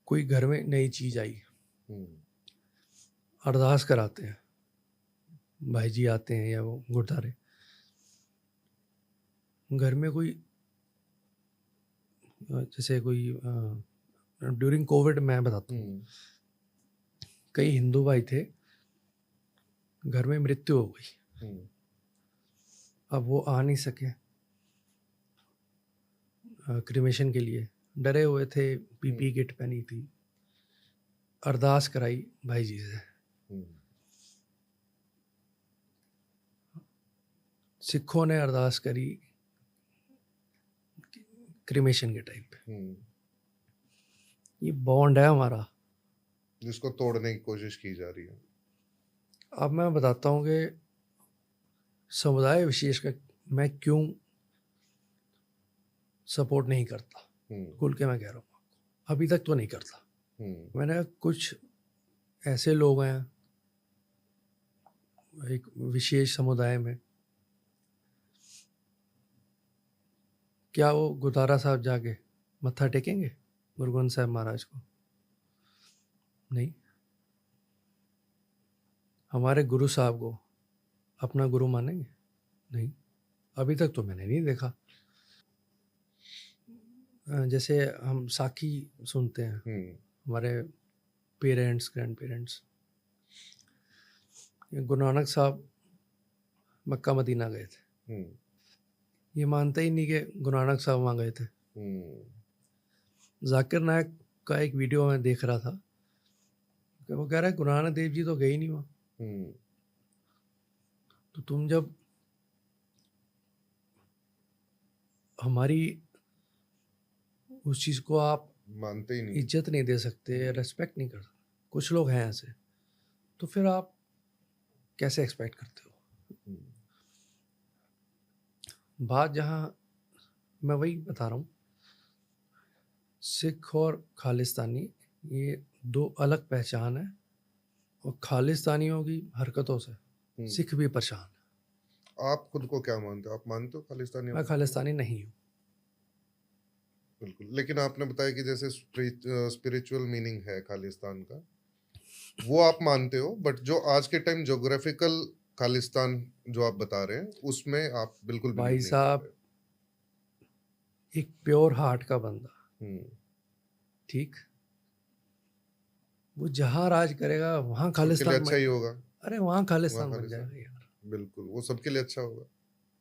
कोई घर में नई चीज आई, अरदास कराते हैं, भाई जी आते हैं या वो गुरुद्वारे, घर में कोई जैसे कोई ड्यूरिंग कोविड मैं बताता हूँ, कई हिंदू भाई थे, घर में मृत्यु हो गई, अब वो आ नहीं सके क्रिमेशन के लिए, डरे हुए थे, पीपी किट पहनी थी, अरदास कराई भाई जी से, सिखों ने अरदास करी क्रिमेशन के टाइम पे। ये बॉन्ड है हमारा, जिसको तोड़ने की कोशिश की जा रही है। अब मैं बताता हूँ कि समुदाय विशेष का मैं क्यों सपोर्ट नहीं करता, खुल के मैं कह रहा हूँ, अभी तक तो नहीं करता। मैंने कुछ ऐसे लोग हैं एक विशेष समुदाय में, क्या वो गुरुद्वारा साहब जाके मत्था टेकेंगे गुरु ग्रंथ साहब महाराज को? नहीं। हमारे गुरु साहब को अपना गुरु मानेंगे? नहीं, अभी तक तो मैंने नहीं देखा। जैसे हम साखी सुनते हैं, हमारे parents, grand parents, Guru Nanak साहब मक्का मदीना गए थे, ये मानते ही नहीं कि गुरु नानक साहब वहाँ गए थे, जाकिर नायक का एक वीडियो मैं देख रहा था कि वो कह रहा है गुरु नानक देव जी तो गए ही नहीं वहाँ। तो तुम जब हमारी उस चीज़ को आप मानते ही नहीं। इज्जत नहीं दे सकते, रेस्पेक्ट नहीं कर सकते, कुछ लोग हैं ऐसे, तो फिर आप कैसे एक्सपेक्ट करते हो? बात जहाँ मैं वही बता रहा हूँ, सिख और खालिस्तानी ये दो अलग पहचान है, और खालिस्तानियों की हरकतों से सिख भी परेशान है। आप खुद को क्या मानते हो? आप मानते हो खालिस्तानी? मैं खालिस्तानी नहीं हूँ। बिल्कुल, लेकिन आपने बताया कि जैसे स्पिरिचुअल मीनिंग है खालिस्तान का, वो आप मानते हो, बट जो आज के टाइम ज्योग्राफिकल खालिस्तान जो आप बता रहे हैं उसमें आप बिल्कुल भाई बिलीव नहीं साहब, करते। एक प्योर हार्ट का बंदा, ठीक, वो जहाँ राज करेगा वहाँ सबके लिए खालिस्तान अच्छा ही होगा। अरे वहाँ खालिस्तान वहाँ बन खालिस्तान, जाएगा यार, बिल्कुल, वो सबके लिए अच्छा होगा।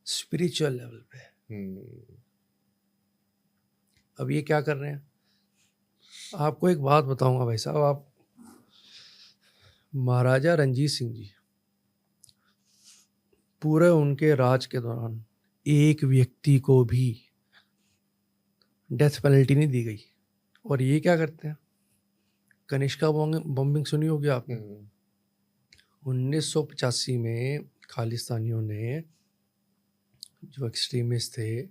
स्पिरिचुअल लेवल पे। अब ये क्या कर रहे हैं? आपको एक बात बताऊंगा भाई साहब, आप महाराजा रंजीत सिंह जी, पूरे उनके राज के दौरान एक व्यक्ति को भी डेथ पेनल्टी नहीं दी गई। और ये क्या करते हैं? कनिष्का बॉम्बिंग सुनी होगी आपने। 1985 में खालिस्तानियों ने, जो एक्सट्रीमिस्ट थे,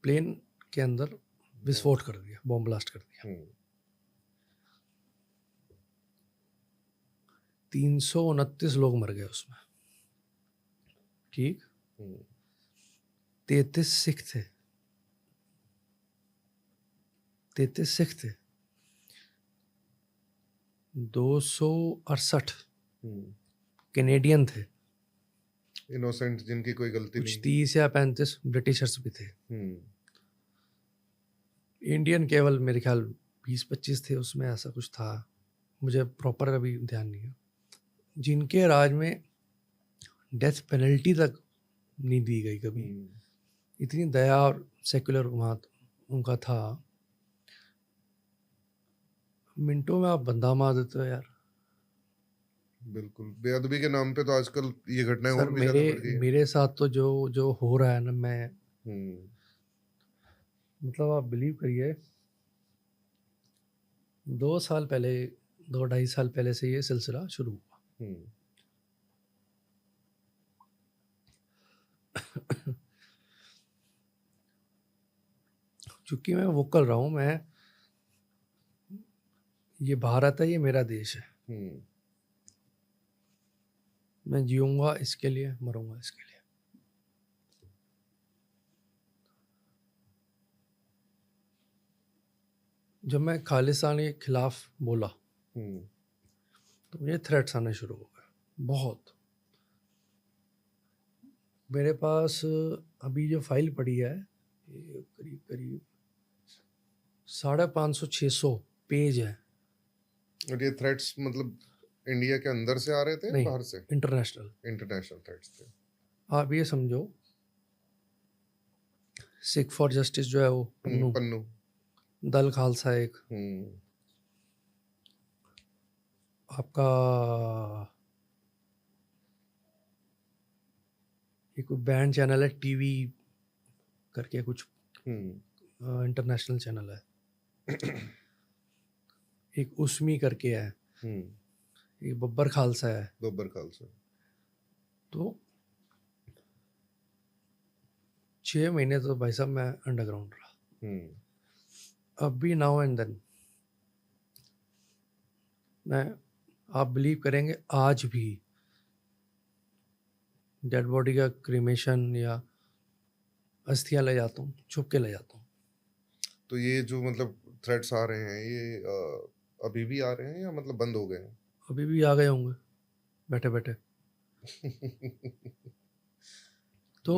प्लेन के अंदर विस्फोट कर दिया, बॉम्ब ब्लास्ट कर दिया। 329 लोग मर गए उसमें, ठीक। 33 सिख थे, 33 सिख थे, 268 कैनेडियन थे, इनोसेंट जिनकी कोई गलती कुछ नहीं। 30 या 35 ब्रिटिशर्स भी थे। इंडियन केवल मेरे ख्याल 20-25 थे उसमें, ऐसा कुछ था, मुझे प्रॉपर अभी ध्यान नहीं है। जिनके राज में डेथ पेनल्टी तक नहीं दी गई कभी, इतनी दया और सेक्युलर वहाँ उनका था। मिनटों में आप बंदा मार देते हो यार। बिल्कुल, बेअदबी के नाम पे तो आजकल ये घटनाएं सर और भी ज्यादा बढ़ गई है। मेरे साथ तो जो जो हो रहा है ना, मैं मतलब आप बिलीव करिए, 2 साल पहले, 2-2.5 साल पहले से ये सिलसिला शुरू हुआ। चूंकि मैं वोकल रहा हूँ, मैं, ये भारत है, ये मेरा देश है, मैं जीऊंगा इसके लिए, मरूंगा इसके लिए। जब मैं खालिस्तान के खिलाफ बोला तो मुझे थ्रेट्स आने शुरू हो गए बहुत। मेरे पास अभी जो फाइल पड़ी है, ये करीब करीब 550-600 पेज है। और ये थ्रेट्स मतलब इंडिया के अंदर से आ रहे थे या नहीं, बाहर से? इंटरनेशनल थ्रेट्स थे। आप ये समझो, सिख फॉर जस्टिस जो है वो पन्नू, दल खालसा एक, आपका एक बैंड चैनल है टीवी करके कुछ, इंटरनेशनल चैनल है, एक उसमी करके है, एक बब्बर खालसा है। बब्बर खालसा। तो 6 महीने तो भाई साहब मैं अंडरग्राउंड रहा। अब भी नाउ एंड देन मैं, आप बिलीव करेंगे, आज भी डेड बॉडी का क्रीमेशन या अस्थियां ले जाता हूँ, छुप के ले जाता हूँ। तो ये जो मतलब थ्रेट्स आ रहे हैं, ये अभी भी आ रहे हैं या मतलब बंद हो गए हैं? अभी भी आ गए होंगे बैठे बैठे। तो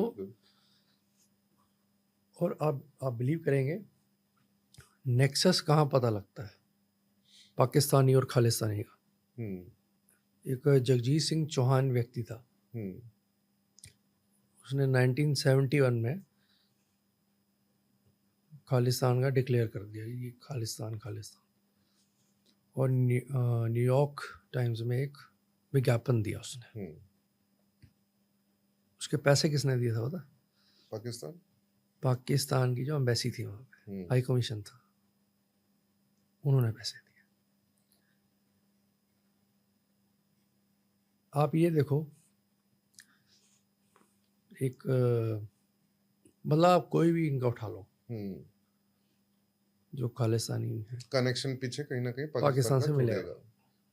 और आप बिलीव करेंगे, नेक्सस कहाँ पता लगता है पाकिस्तानी और खालिस्तानी का? एक जगजीत सिंह चौहान व्यक्ति था, उसने 1971 में खालिस्तान का डिक्लेयर कर दिया, ये खालिस्तान खालिस्तान। और न्यूयॉर्क टाइम्स में एक विज्ञापन दिया उसने। उसके पैसे किसने दिए था पता? पाकिस्तान। पाकिस्तान की जो एम्बेसी थी वहाँ पे, हाई कमीशन था, उन्होंने पैसे दिए। आप ये देखो, एक मतलब आप कोई भी इनका उठा लो जो खालिस्तानी है, कनेक्शन पीछे कहीं ना कहीं पाकिस्तान पाकिस्तान से का मिलेगा। जुड़ेगा।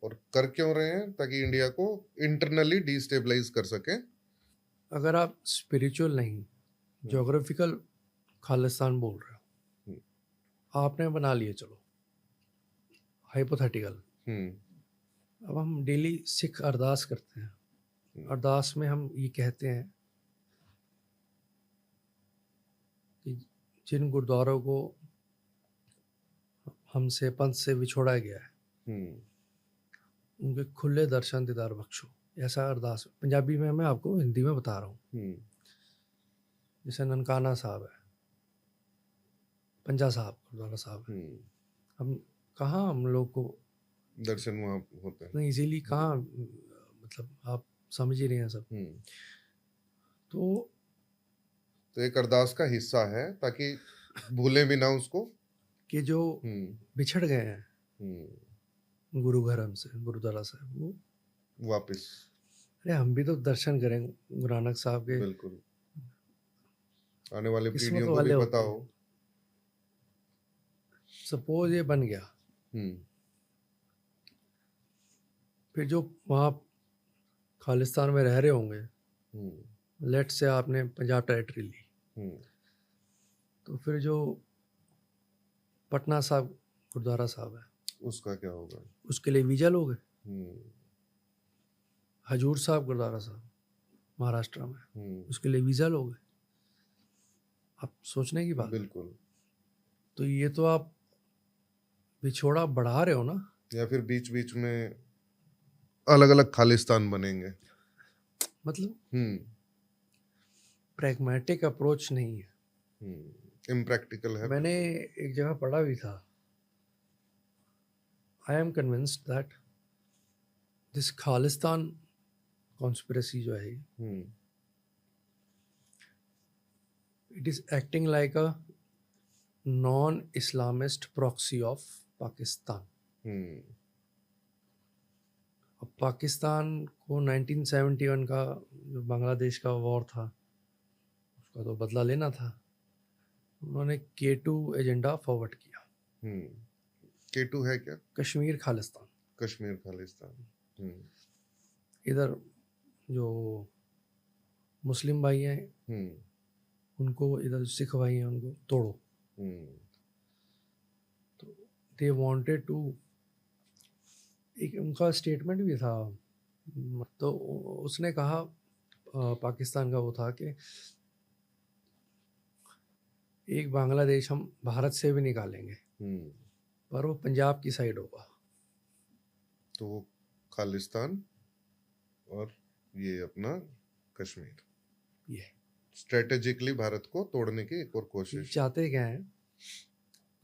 और कर क्यों रहे हैं? ताकि इंडिया को इंटरनली डिस्टेबलाइज कर सके। अगर आप स्पिरिचुअल नहीं, ज्योग्राफिकल खालिस्तान बोल रहे हो, आपने बना लिए, चलो हाइपोथेटिकल। अब हम डेली सिख अरदास करते हैं, अरदास में हम ये कहते हैं कि जिन गुरुद्वारों को हमसे पंथ से बिछोड़ा गया है, उनके खुले दर्शन दीदार बख्शो, ऐसा अरदास पंजाबी में मैं आपको हिंदी में बता रहा हूँ। जैसे ननकाना साहब है, पंजा साहब गुरुद्वारा साहब है, हम कहाँ हम लोग को दर्शन वहाँ होते हैं नहीं इजीली, कहाँ मतलब आप समझ ही रहे हैं सब। तो एक अरदास का हिस्सा है ताकि भूले भी ना उसको, कि जो बिछड़ गए हैं गुरु घर हमसे, गुरुद्वारा साहब, वो वापस। अरे हम भी तो दर्शन करें गुरु नानक साहब के। बिल्कुल, आने वाली किस्मत पीढ़ियों को वाले भी होते पता हैं। हो। सपोज ये बन गया, फिर जो वहाँ खालिस्तान में रह रहे होंगे, लेट से आपने पंजाब टेरिटरी ली, तो फिर जो पटना साहब गुरुद्वारा साहब है, उसका क्या होगा? उसके लिए वीजा लोगे। हजूर साहब गुरुद्वारा साहब महाराष्ट्र में, उसके लिए वीजा लोगे। आप सोचने की बात। बिल्कुल। तो ये तो आप बिछोड़ा बढ़ा रहे हो ना। या फिर बीच बीच में अलग अलग खालिस्तान बनेंगे। मतलब प्रैग्मेटिक अप्रोच नहीं है, इम्प्रैक्टिकल है। मैंने एक जगह पढ़ा भी था, I am convinced that this Khalistan conspiracy जो है, it is acting like a non Islamist proxy of Pakistan. अब पाकिस्तान को 1971 का जो बांग्लादेश का वॉर था, उसका तो बदला लेना था। उन्होंने K2 एजेंडा फॉरवर्ड किया। K2 है क्या? कश्मीर खालिस्तान। कश्मीर खालिस्तान। इधर जो मुस्लिम भाई हैं उनको, इधर जो सिख भाई हैं उनको तोड़ो। तो दे वांटेड टू, एक उनका स्टेटमेंट भी था, तो उसने कहा पाकिस्तान का वो था कि एक बांग्लादेश हम भारत से भी निकालेंगे, पर वो पंजाब की साइड होगा। तो वो खालिस्तान और ये अपना कश्मीर, ये स्ट्रेटेजिकली भारत को तोड़ने की एक और कोशिश। चाहते क्या हैं,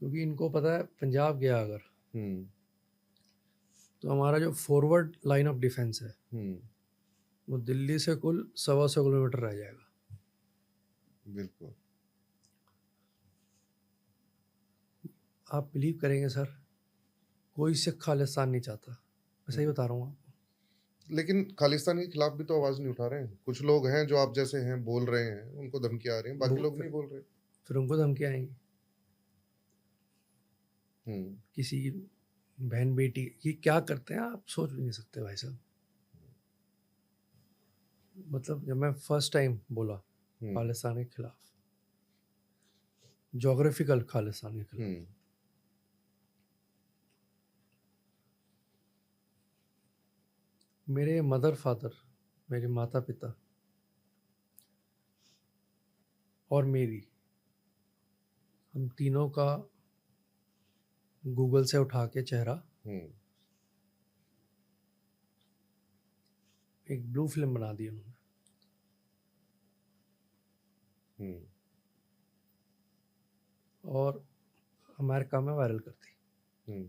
क्योंकि इनको पता है पंजाब गया अगर, तो हमारा जो फॉरवर्ड लाइन ऑफ डिफेंस है वो दिल्ली से कुल 125 किलोमीटर रह जाएगा। बिल्कुल। आप बिलीव करेंगे सर, कोई सिख खालिस्तान नहीं चाहता, मैं सही बता रहा हूँ आपको। लेकिन खालिस्तान के खिलाफ भी तो आवाज नहीं उठा रहे हैं। कुछ लोग हैं जो आप जैसे हैं, बोल रहे हैं, उनको धमकी आ रही है, बाकी लोग नहीं बोल रहे। फिर उनको धमकी आएंगी। किसी की बहन बेटी, ये क्या करते हैं आप सोच भी नहीं सकते भाई साहब। मतलब जब मैं फर्स्ट टाइम बोला खालिस्तान के खिलाफ, ज्योग्राफिकल खालिस्तान के खिलाफ, मेरे मदर फादर, मेरे माता पिता और मेरी, हम तीनों का गूगल से उठा के चेहरा एक ब्लू फिल्म बना दी उन्होंने। और अमेरिका में वायरल कर दी। हम्म,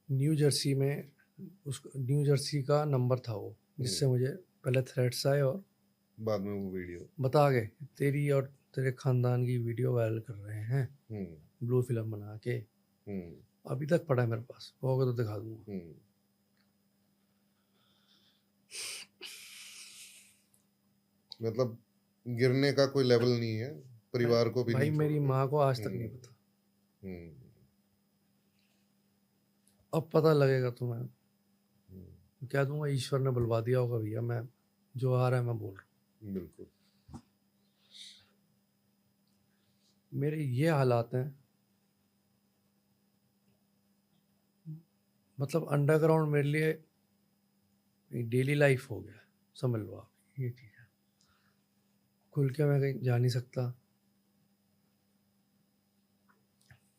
न्यू जर्सी में न्यू जर्सी का नंबर था वो, जिससे मुझे पहले थ्रेट्स आए और बाद में वो वीडियो। बता गए तेरी और तेरे खानदान की वीडियो वायरल कर रहे हैं ब्लू फिल्म बना के। अभी तक पड़ा है मेरे पास, होगा तो दिखा दूंगा। मतलब गिरने का कोई लेवल नहीं है, परिवार को भी भाई नहीं मेरी छोड़ माँ को आज तक नहीं हम्म। पता। हम्म, अब पता लगेगा तो मैं क्या दूंगा, ईश्वर ने बुलवा दिया होगा भैया, मैं जो आ रहा है मैं बोल रहा हूँ। बिल्कुल। मेरे ये हालात हैं, मतलब अंडरग्राउंड मेरे लिए डेली लाइफ हो गया, समझ लो आप ये चीज़ है। खुल के मैं कहीं जा नहीं सकता।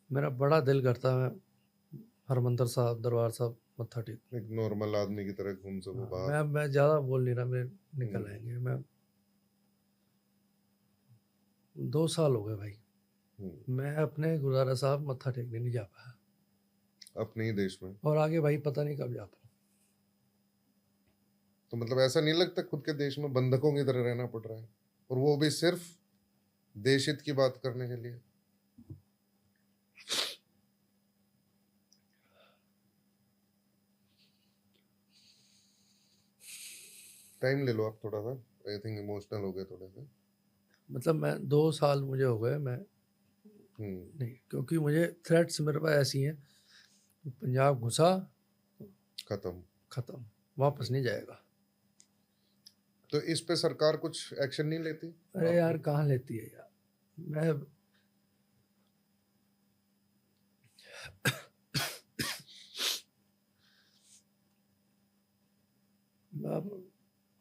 मेरा बड़ा दिल करता है हरमंदिर साहब, दरबार साहब मत्था टेक। एक नॉर्मल आदमी की तरह घूम सको बाहर। मैं ज़्यादा बोल नहीं रहा, मेरे निकल आएंगे। मैं 2 साल हो गए भाई, मैं अपने गुरुद्वारा साहब मत्था टेकने नहीं जा पाया, अपने ही देश में। और आगे भाई पता नहीं कब जा पाऊँ। तो मतलब ऐसा नहीं लगता खुद के देश में बंधकों की तरह रहना पड़ रहा है, और वो भी सिर्फ देश हित की बात करने के लिए? टाइम ले लो आप थोड़ा सा, आई थिंक इमोशनल हो गए थोड़े से। मतलब मैं 2 साल मुझे हो गए, मैं नहीं, क्योंकि मुझे थ्रेट्स मेरे पास ऐसी हैं, पंजाब घुसा खत्म, वापस नहीं जाएगा। तो इस पे सरकार कुछ एक्शन नहीं लेती? अरे यार कहाँ लेती है यार।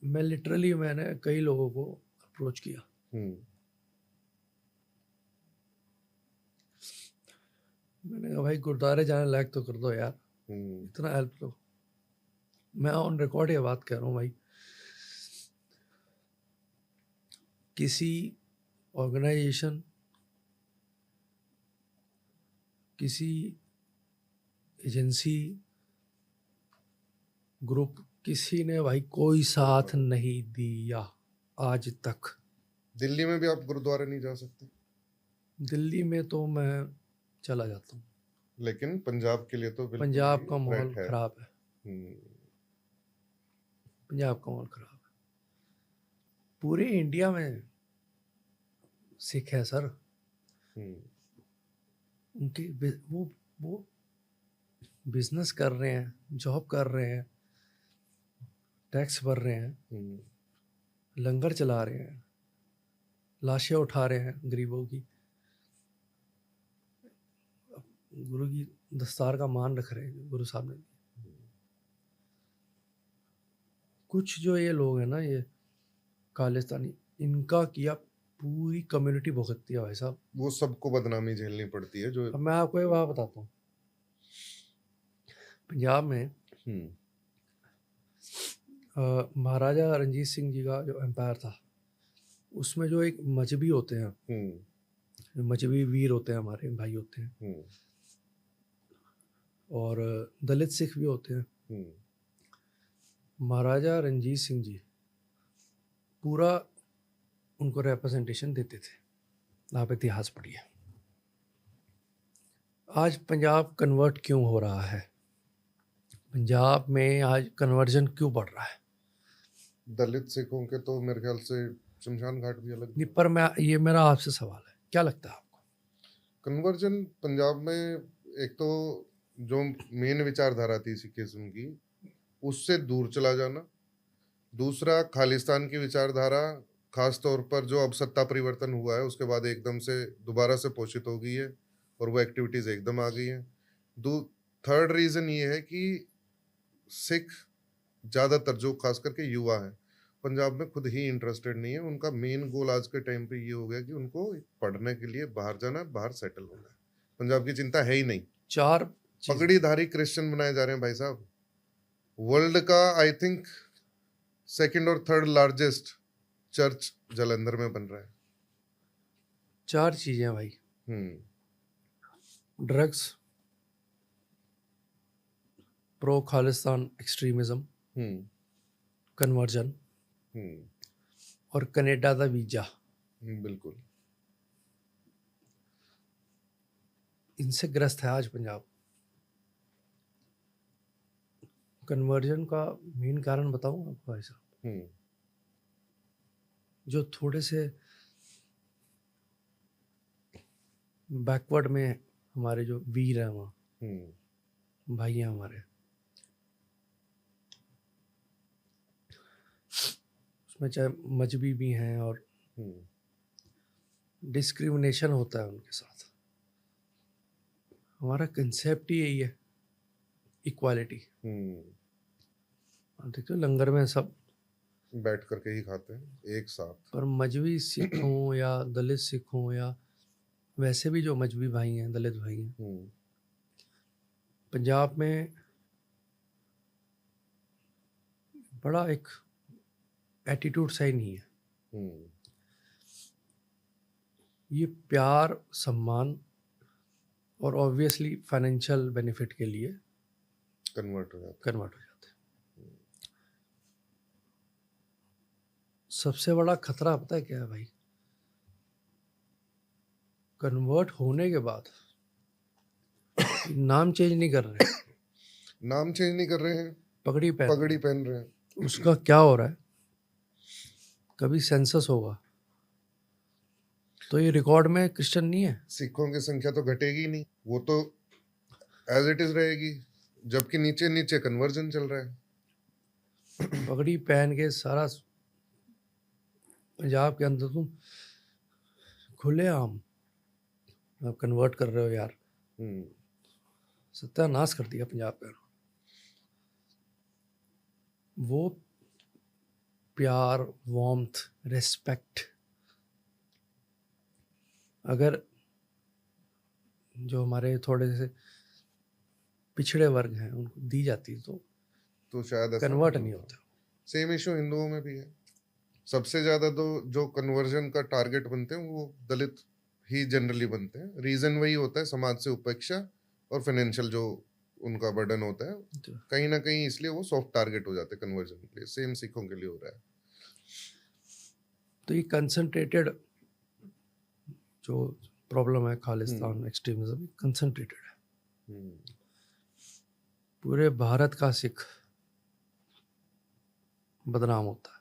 मैं लिटरली मैंने कई लोगों को अप्रोच किया। मैंने कहा भाई गुरुद्वारे जाने लायक तो कर दो यार, इतना हेल्प दो। मैं ऑन रिकॉर्ड ये बात कह रहा हूँ भाई, किसी ऑर्गेनाइजेशन, किसी एजेंसी, ग्रुप, किसी ने भाई कोई साथ नहीं दिया आज तक। दिल्ली में भी आप गुरुद्वारे नहीं जा सकते? दिल्ली में तो मैं चला जाता हूँ, लेकिन पंजाब के लिए तो बिल्कुल पंजाब ही का माहौल threat है। खराब है। पंजाब का माहौल खराब है। पूरे इंडिया में सिख है सर, उनके वो बिजनेस कर रहे हैं, जॉब कर रहे हैं, टैक्स भर रहे हैं, लंगर चला रहे हैं, लाशें उठा रहे हैं गरीबों की, गुरु की दस्तार का मान रख रहे हैं गुरु साहब ने। कुछ जो ये लोग हैं ना, ये खालिस्तानी, इनका किया पूरी कम्युनिटी भुगतती है भाई साहब। वो सबको बदनामी झेलनी पड़ती है। जो अब मैं आपको एक बात बताता हूँ, पंजाब में महाराजा रणजीत सिंह जी का जो एम्पायर था, उसमें जो एक मजहबी होते हैं, मजहबी वीर होते हैं, हमारे भाई होते हैं, और दलित सिख भी होते हैं। महाराजा रणजीत सिंह जी पूरा उनको रिप्रेजेंटेशन देते थे। आप इतिहास पढ़िए। आज पंजाब कन्वर्ट क्यों हो रहा है, पंजाब में आज कन्वर्जन क्यों बढ़ रहा है? दलित सिखों के तो मेरे ख्याल से शमशान घाट भी अलग नहीं, पर ये मेरा आपसे सवाल है, क्या लगता है आपको? कन्वर्जन पंजाब में, एक तो जो मेन विचारधारा थी सिखिज्म की, उससे दूर चला जाना। दूसरा, खालिस्तान की विचारधारा, खास तौर पर जो अब सत्ता परिवर्तन हुआ है उसके बाद एकदम से दोबारा से पोषित हो गई है और वो एक्टिविटीज एकदम आ गई हैं। थर्ड रीजन ये है कि सिख ज्यादातर, जो खास करके युवा है पंजाब में, खुद ही इंटरेस्टेड नहीं है। उनका मेन गोल आज के टाइम पे ये हो गया कि उनको पढ़ने के लिए बाहर जाना है, बाहर सेटल होना है। पंजाब की चिंता है ही नहीं। 4 पगड़ीधारी क्रिश्चियन बनाए जा रहे हैं भाई साहब। वर्ल्ड का आई थिंक सेकंड और थर्ड लार्जेस्ट चर्च जालंधर में बन रहा है। 4 चीजें भाई, हम्म। ड्रग्स, प्रो खालिस्तान एक्सट्रीमिज्म, हम्म। कन्वर्जन हम्म। और कनाडा का वीजा। बिल्कुल। इनसे ग्रस्त है आज पंजाब। कन्वर्जन का मेन कारण बताऊं आपको भाई साहब, हम्म। जो थोड़े से बैकवर्ड में हमारे जो वीर हैं वहाँ, हम्म। भाई हैं हमारे, उसमें चाहे मजहबी भी हैं और हम्म। डिस्क्रिमिनेशन होता है उनके साथ। हमारा कंसेप्ट ही यही है, इक्वालिटी। आप देखते हो लंगर में सब बैठ करके ही खाते हैं एक साथ। पर मजहबी सिख हों या दलित सिख हों या वैसे भी जो मजहबी भाई हैं, दलित भाई हैं, पंजाब में बड़ा एक एटीट्यूड सा ही नहीं है। ये प्यार, सम्मान और ऑब्वियसली फाइनेंशियल बेनिफिट के लिए कन्वर्ट हो जाता हैं। सबसे बड़ा खतरा पता है क्या है भाई? कन्वर्ट होने के बाद नाम चेंज नहीं कर रहे, नाम चेंज नहीं कर रहे हैं, पगड़ी पहन रहे हैं। उसका क्या हो रहा है? कभी सेंसस होगा तो ये रिकॉर्ड में क्रिश्चियन नहीं है। सिखों की संख्या तो घटेगी नहीं, वो तो एज इट इज रहेगी, जबकि नीचे नीचे कन्वर्जन चल रहा है। पगड़ी पहन के सारा पंजाब के अंदर तुम खुलेआम आप कन्वर्ट कर रहे हो यार। सत्यानाश कर दिया पंजाब का। वो प्यार, वार्मथ, रिस्पेक्ट अगर जो हमारे थोड़े से पिछड़े वर्ग हैं उनको दी जाती तो शायद कन्वर्ट नहीं होता। सेम इशू हिंदुओं में भी है। सबसे ज्यादा तो जो कन्वर्जन का टारगेट बनते हैं वो दलित ही जनरली बनते हैं। रीजन वही होता है, समाज से उपेक्षा और फाइनेंशियल जो उनका बर्डन होता है, कहीं ना कहीं इसलिए वो सॉफ्ट टारगेट हो जाते हैं कन्वर्जन के लिए। सेम सिखों के लिए हो रहा है। तो ये कंसंट्रेटेड जो प्रॉब्लम है खालिस्तान एक्सट्रीमिज्म, कंसंट्रेटेड है। पूरे भारत का सिख बदनाम होता है।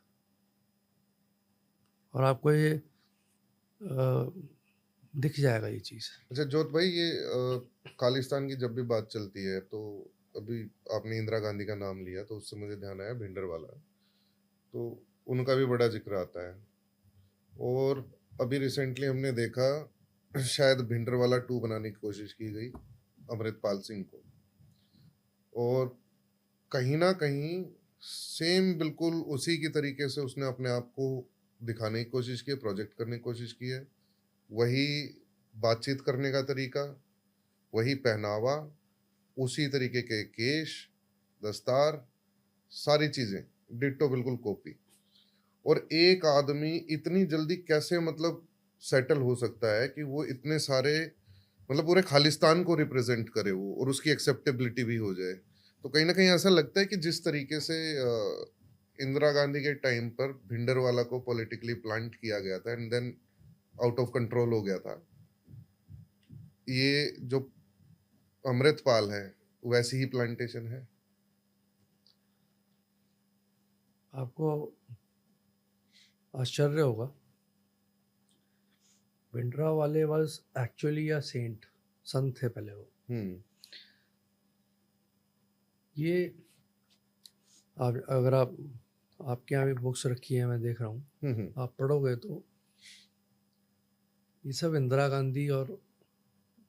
और आपको ये दिख जाएगा ये चीज़। अच्छा जोत भाई, ये खालिस्तान की जब भी बात चलती है तो अभी आपने इंदिरा गांधी का नाम लिया तो उससे मुझे ध्यान आया भिंडरवाला, तो उनका भी बड़ा जिक्र आता है। और अभी रिसेंटली हमने देखा शायद भिंडरवाला 2 बनाने की कोशिश की गई अमृतपाल सिंह को, और कहीं ना कहीं सेम बिल्कुल उसी की तरीके से उसने अपने आप को दिखाने की कोशिश की है, प्रोजेक्ट करने की कोशिश की है। वही बातचीत करने का तरीका, वही पहनावा, उसी तरीके के केश, दस्तार, सारी चीजें डिट्टो बिल्कुल कॉपी। और एक आदमी इतनी जल्दी कैसे मतलब सेटल हो सकता है कि वो इतने सारे मतलब पूरे खालिस्तान को रिप्रेजेंट करे वो, और उसकी एक्सेप्टेबिलिटी भी हो जाए। तो कहीं ना कहीं ऐसा लगता है कि जिस तरीके से इंदिरा गांधी के टाइम पर भिंडरवाला को पॉलिटिकली प्लांट किया गया था and then out of control हो गया था, ये जो अमृतपाल है वैसी ही प्लांटेशन है। आपको आश्चर्य होगा, Bhindranwale was actually a saint, संत थे पहले वो। ये अगर आपके यहाँ भी बुक्स रखी है, मैं देख रहा हूँ, आप पढ़ोगे तो ये सब इंदिरा गांधी और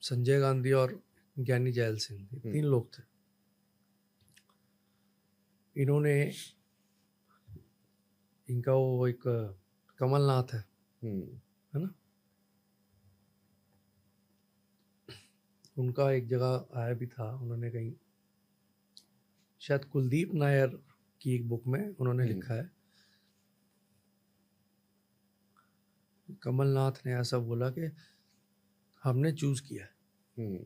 संजय गांधी और ज्ञानी जैल सिंह, 3 लोग थे। इन्होंने, इनका वो एक कमलनाथ है ना, उनका एक जगह आया भी था, उन्होंने कहीं शायद कुलदीप नायर की एक बुक में उन्होंने लिखा है कमलनाथ ने ऐसा बोला कि हमने चूज किया है। हम्म,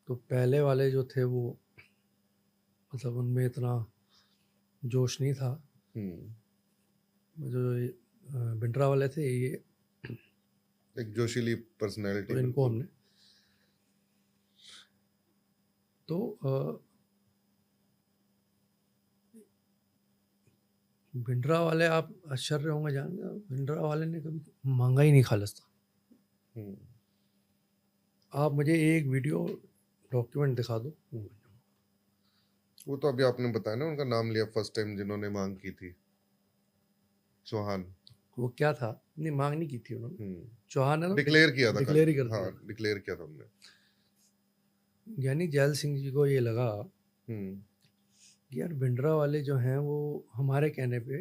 तो पहले वाले जो थे वो मतलब उनमें इतना जोश नहीं था। जो भिंडरा वाले थे ये, एक जोशीली पर्सनैलिटी। तो इनको हमने तो भिंडरा वाले, आप आश्चर्य होंगे जान, भिंडरा वाले ने कभी मांगा ही नहीं खालिस्तान। आप मुझे एक वीडियो डॉक्यूमेंट दिखा दो। वो तो अभी आपने बताया ना, उनका नाम लिया फर्स्ट टाइम जिन्होंने मांग की थी, चौहान। वो क्या था, नहीं मांग नहीं की थी उन्होंने, चौहान है ना, डिक्लेयर किया था, डिक्लेयर ही कर दिया। हाँ डिक्लेयर किया था हमने। ज्ञानी जैल सिंह जी को ये लगा हम्म, कि यार भिंडरा वाले जो हैं वो हमारे कहने पे,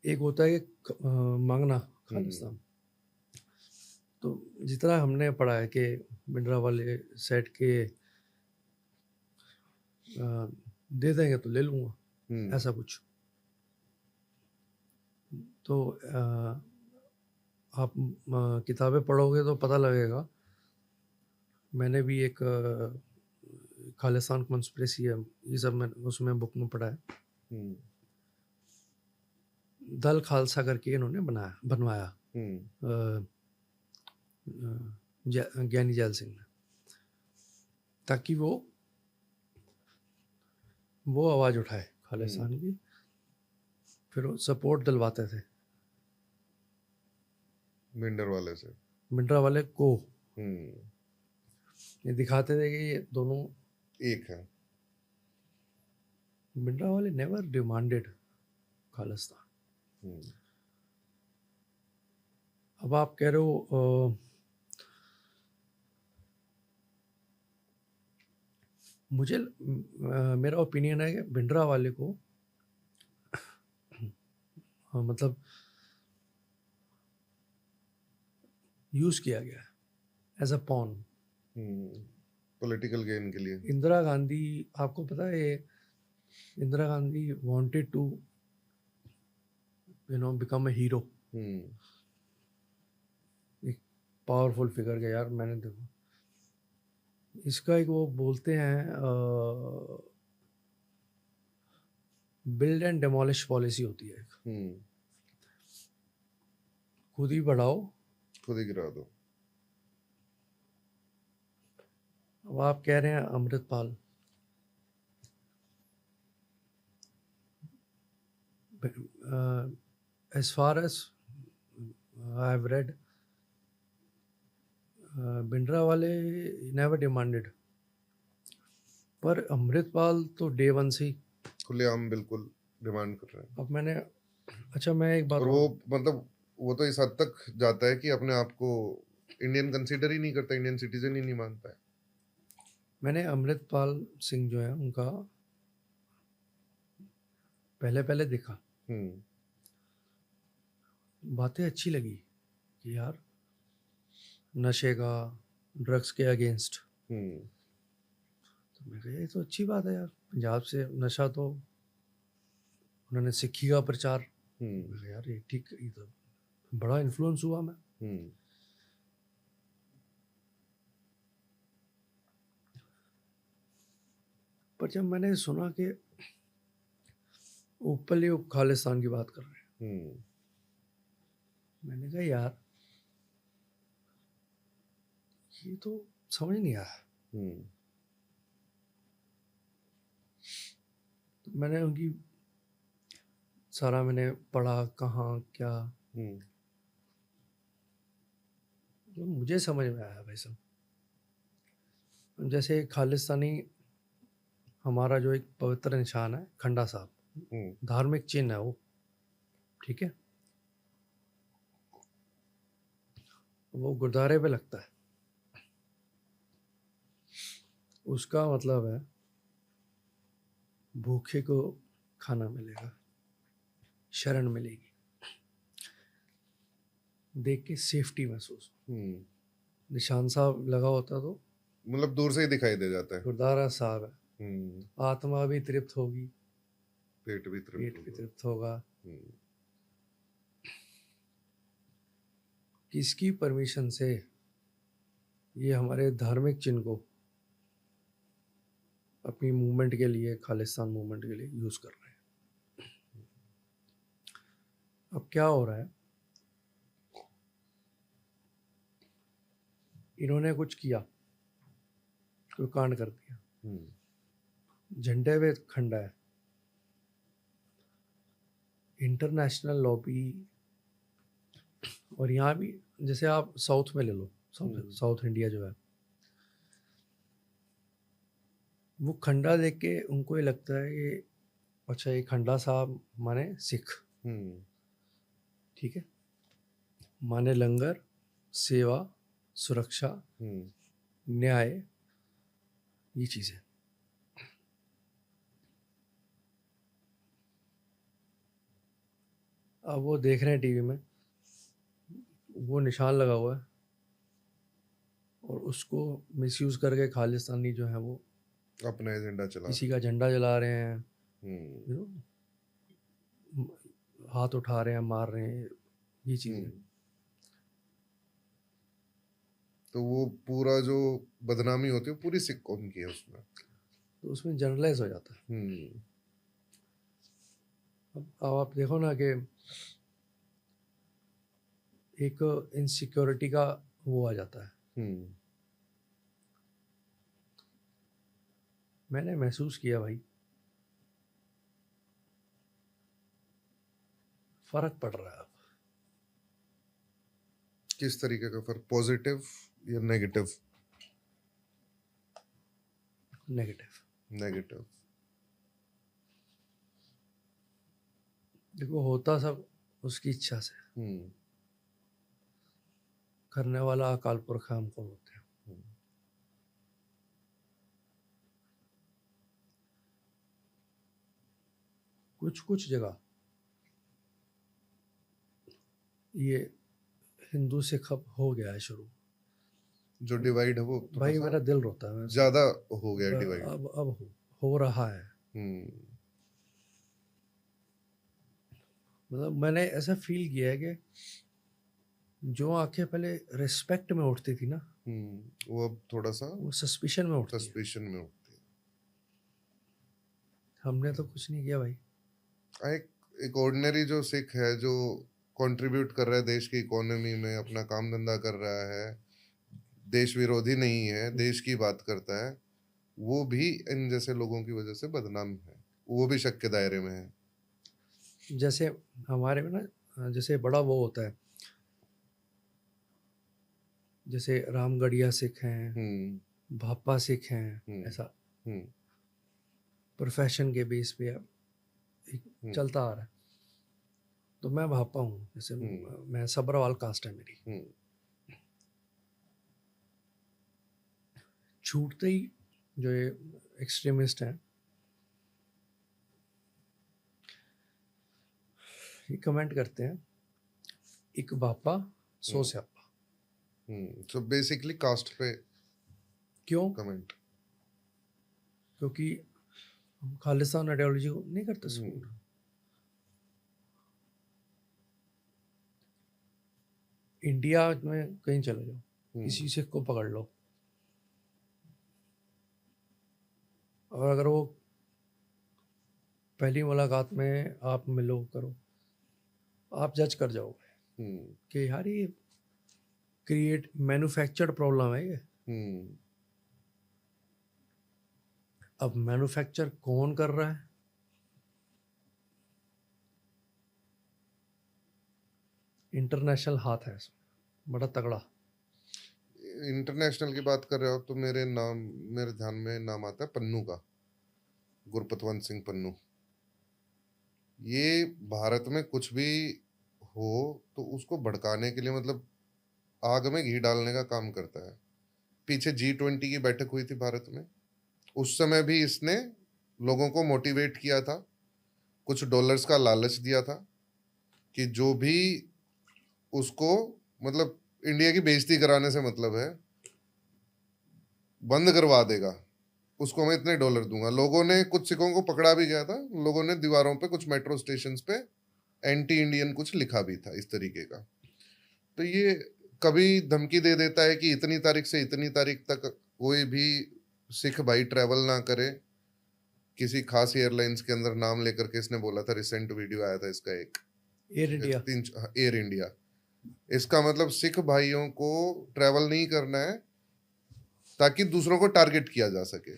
एक होता है कि मांगना खालिस्तान, तो जितना हमने पढ़ा है कि भिंडरा वाले सेट के दे देंगे तो ले लूँगा, ऐसा कुछ। तो आप किताबें पढ़ोगे तो पता लगेगा। मैंने भी एक खालिस्तान कॉन्स्पिरेसी है, ये सब मैं उसमें बुक में पढ़ा है। दल खालसा करके इन्होंने बनवाया ज्ञानी जैल सिंह ने, ताकि वो आवाज़ उठाए खालिस्तान की। फिर वो सपोर्ट दिलवाते थे भिंडर वाले से, भिंडरा वाले को। ये दिखाते थे कि ये दोनों एक है। भिंडरा वाले नेवर डिमांडेड खालिस्तान। अब आप कह रहे हो मुझे मेरा ओपिनियन है कि भिंडरा वाले को मतलब यूज किया गया as a pawn, political gain के लिए। इंदिरा गांधी, आपको पता है ये Indira Gandhi wanted to become a hero, एक पावरफुल फिगर के। यार मैंने देखो इसका एक वो बोलते हैं बिल्ड एंड डेमोलिश पॉलिसी होती है एक, खुद ही बढ़ाओ खुद ही गिरा दो। अब आप कह रहे हैं Amritpal, as far as I have read, Bhindra वाले नेवर डिमांडेड, पर अमृतपाल तो डे वन से ही खुलेआम बिल्कुल डिमांड कर रहे हैं। अब मैंने, अच्छा मैं एक बात, और वो मतलब वो तो इस हद तक जाता है कि अपने आप को इंडियन कंसीडर ही नहीं करता, इंडियन सिटीजन ही नहीं मानता है। मैंने अमृतपाल सिंह जो है उनका पहले देखा, बातें अच्छी लगी कि यार नशे का, ड्रग्स के अगेंस्ट। तो मैं कहा ये तो अच्छी बात है यार, पंजाब से नशा, तो उन्होंने सिक्खी का प्रचार, मैं कहा यार ये ठीक, ये तो बड़ा इन्फ्लुएंस हुआ मैं। पर जब मैंने सुना कि ओपनली वो खालिस्तान की बात कर रहे हैं, मैंने कहा यार ये तो समझ नहीं आया। तो मैंने उनकी सारा मैंने पढ़ा, कहाँ क्या, तो मुझे समझ में आया भाई साहब। जैसे खालिस्तानी हमारा जो एक पवित्र निशान है खंडा साहब, धार्मिक चिन्ह है वो, ठीक है, वो गुरुद्वारे पे लगता है। उसका मतलब है भूखे को खाना मिलेगा, शरण मिलेगी, देख के सेफ्टी महसूस। निशान साहब लगा होता तो मतलब दूर से ही दिखाई दे जाता है, गुरुद्वारा साहब है, आत्मा भी तृप्त होगी, पेट भी पेट भी तृप्त होगा। किसकी परमिशन से ये हमारे धार्मिक चिन्ह को अपनी मूवमेंट के लिए, खालिस्तान मूवमेंट के लिए यूज कर रहे हैं। अब क्या हो रहा है, इन्होंने कुछ किया, कोई कांड कर दिया, झंडे पे खंडा है, इंटरनेशनल लॉबी। और यहाँ भी जैसे आप साउथ में ले लो, साउथ इंडिया जो है, वो खंडा देख के उनको ये लगता है कि अच्छा ये खंडा साहब माने सिख, ठीक है, माने लंगर, सेवा, सुरक्षा, न्याय, ये चीजें। अब वो देख रहे हैं टीवी में, वो निशान लगा हुआ है और उसको मिसयूज करके खालिस्तानी जो है वो अपना एजेंडा चला, किसी का झंडा जला रहे हैं, हाथ उठा रहे हैं, मार रहे हैं, ये चीजें। तो वो पूरा जो बदनामी होती है पूरी सिख कौम की है उसमें, तो उसमें जनरलाइज हो जाता है। अब आप देखो ना कि एक इनसिक्योरिटी का वो आ जाता है। मैंने महसूस किया भाई, फर्क पड़ रहा है। अब किस तरीके का फर्क, पॉजिटिव या नेगेटिव? नेगेटिव। देखो, होता सब उसकी इच्छा से, करने वाला अकाल पुरख हम कौन होते हैं। कुछ जगह ये हिंदू सिख अब हो गया है शुरू, जो डिवाइड है वो भाई मेरा दिल रोता है, ज्यादा हो गया डिवाइड। अब हो रहा है। मतलब मैंने ऐसा फील किया है कि जो आंखें पहले रिस्पेक्ट में उठती थी ना, वो अब थोड़ा सा वो सस्पिशन में उठती है। हमने तो कुछ नहीं किया भाई। एक ऑर्डिनरी जो सिख है, जो कंट्रीब्यूट कर रहा है देश की इकोनॉमी में, अपना काम धंधा कर रहा है, देश विरोधी नहीं है, देश की बात करता है, वो भी इन जैसे लोगों की वजह से बदनाम है, वो भी शक के दायरे में है। जैसे हमारे में ना, जैसे बड़ा वो होता है, जैसे रामगढ़िया सिख हैं, भापा सिख हैं, ऐसा प्रोफेशन के बेस पे चलता आ रहा है। तो मैं भापा हूँ, जैसे मैं सब्रवाल कास्ट है मेरी। छूटते ही जो ये एक्सट्रीमिस्ट हैं, ये कमेंट करते हैं, एक भापा सो स्यापा। सो बेसिकली कास्ट पे क्यों कमेंट? क्योंकि हम खालिस्तान आइडियोलॉजी को नहीं करते सपोर्ट। इंडिया में कहीं चले जाओ, किसी सिख को पकड़ लो, और अगर वो पहली मुलाकात में आप मिलो करो, आप जज कर जाओगे कि यार ये क्रिएट मैन्युफैक्चर्ड प्रॉब्लम है ये। अब मैन्युफैक्चर कौन कर रहा है? इंटरनेशनल हाथ है इसमें बड़ा तगड़ा। इंटरनेशनल की बात कर रहे हो तो मेरे ध्यान में नाम आता है पन्नू का, गुरपतवंत सिंह पन्नू। ये भारत में कुछ भी हो तो उसको भड़काने के लिए, मतलब आग में घी डालने का काम करता है। पीछे G20 की बैठक हुई थी भारत में, उस समय भी इसने लोगों को मोटिवेट किया था, कुछ डॉलर्स का लालच दिया था कि जो भी उसको, मतलब इंडिया की बेइज्जती कराने से मतलब है, बंद करवा देगा उसको मैं इतने डॉलर दूंगा। लोगों ने, कुछ सिखों को पकड़ा भी गया था, लोगों ने दीवारों पे, कुछ मेट्रो स्टेशंस पे एंटी इंडियन कुछ लिखा भी था इस तरीके का। तो ये कभी धमकी दे देता है कि इतनी तारीख से इतनी तारीख तक कोई भी सिख भाई ट्रैवल ना करे किसी खास एयरलाइंस के अंदर, नाम लेकर के इसने बोला था। रिसेंट वीडियो आया था इसका एक, एयर इंडिया। Air India. इसका मतलब सिख भाइयों को ट्रैवल नहीं करना है ताकि दूसरों को टारगेट किया जा सके।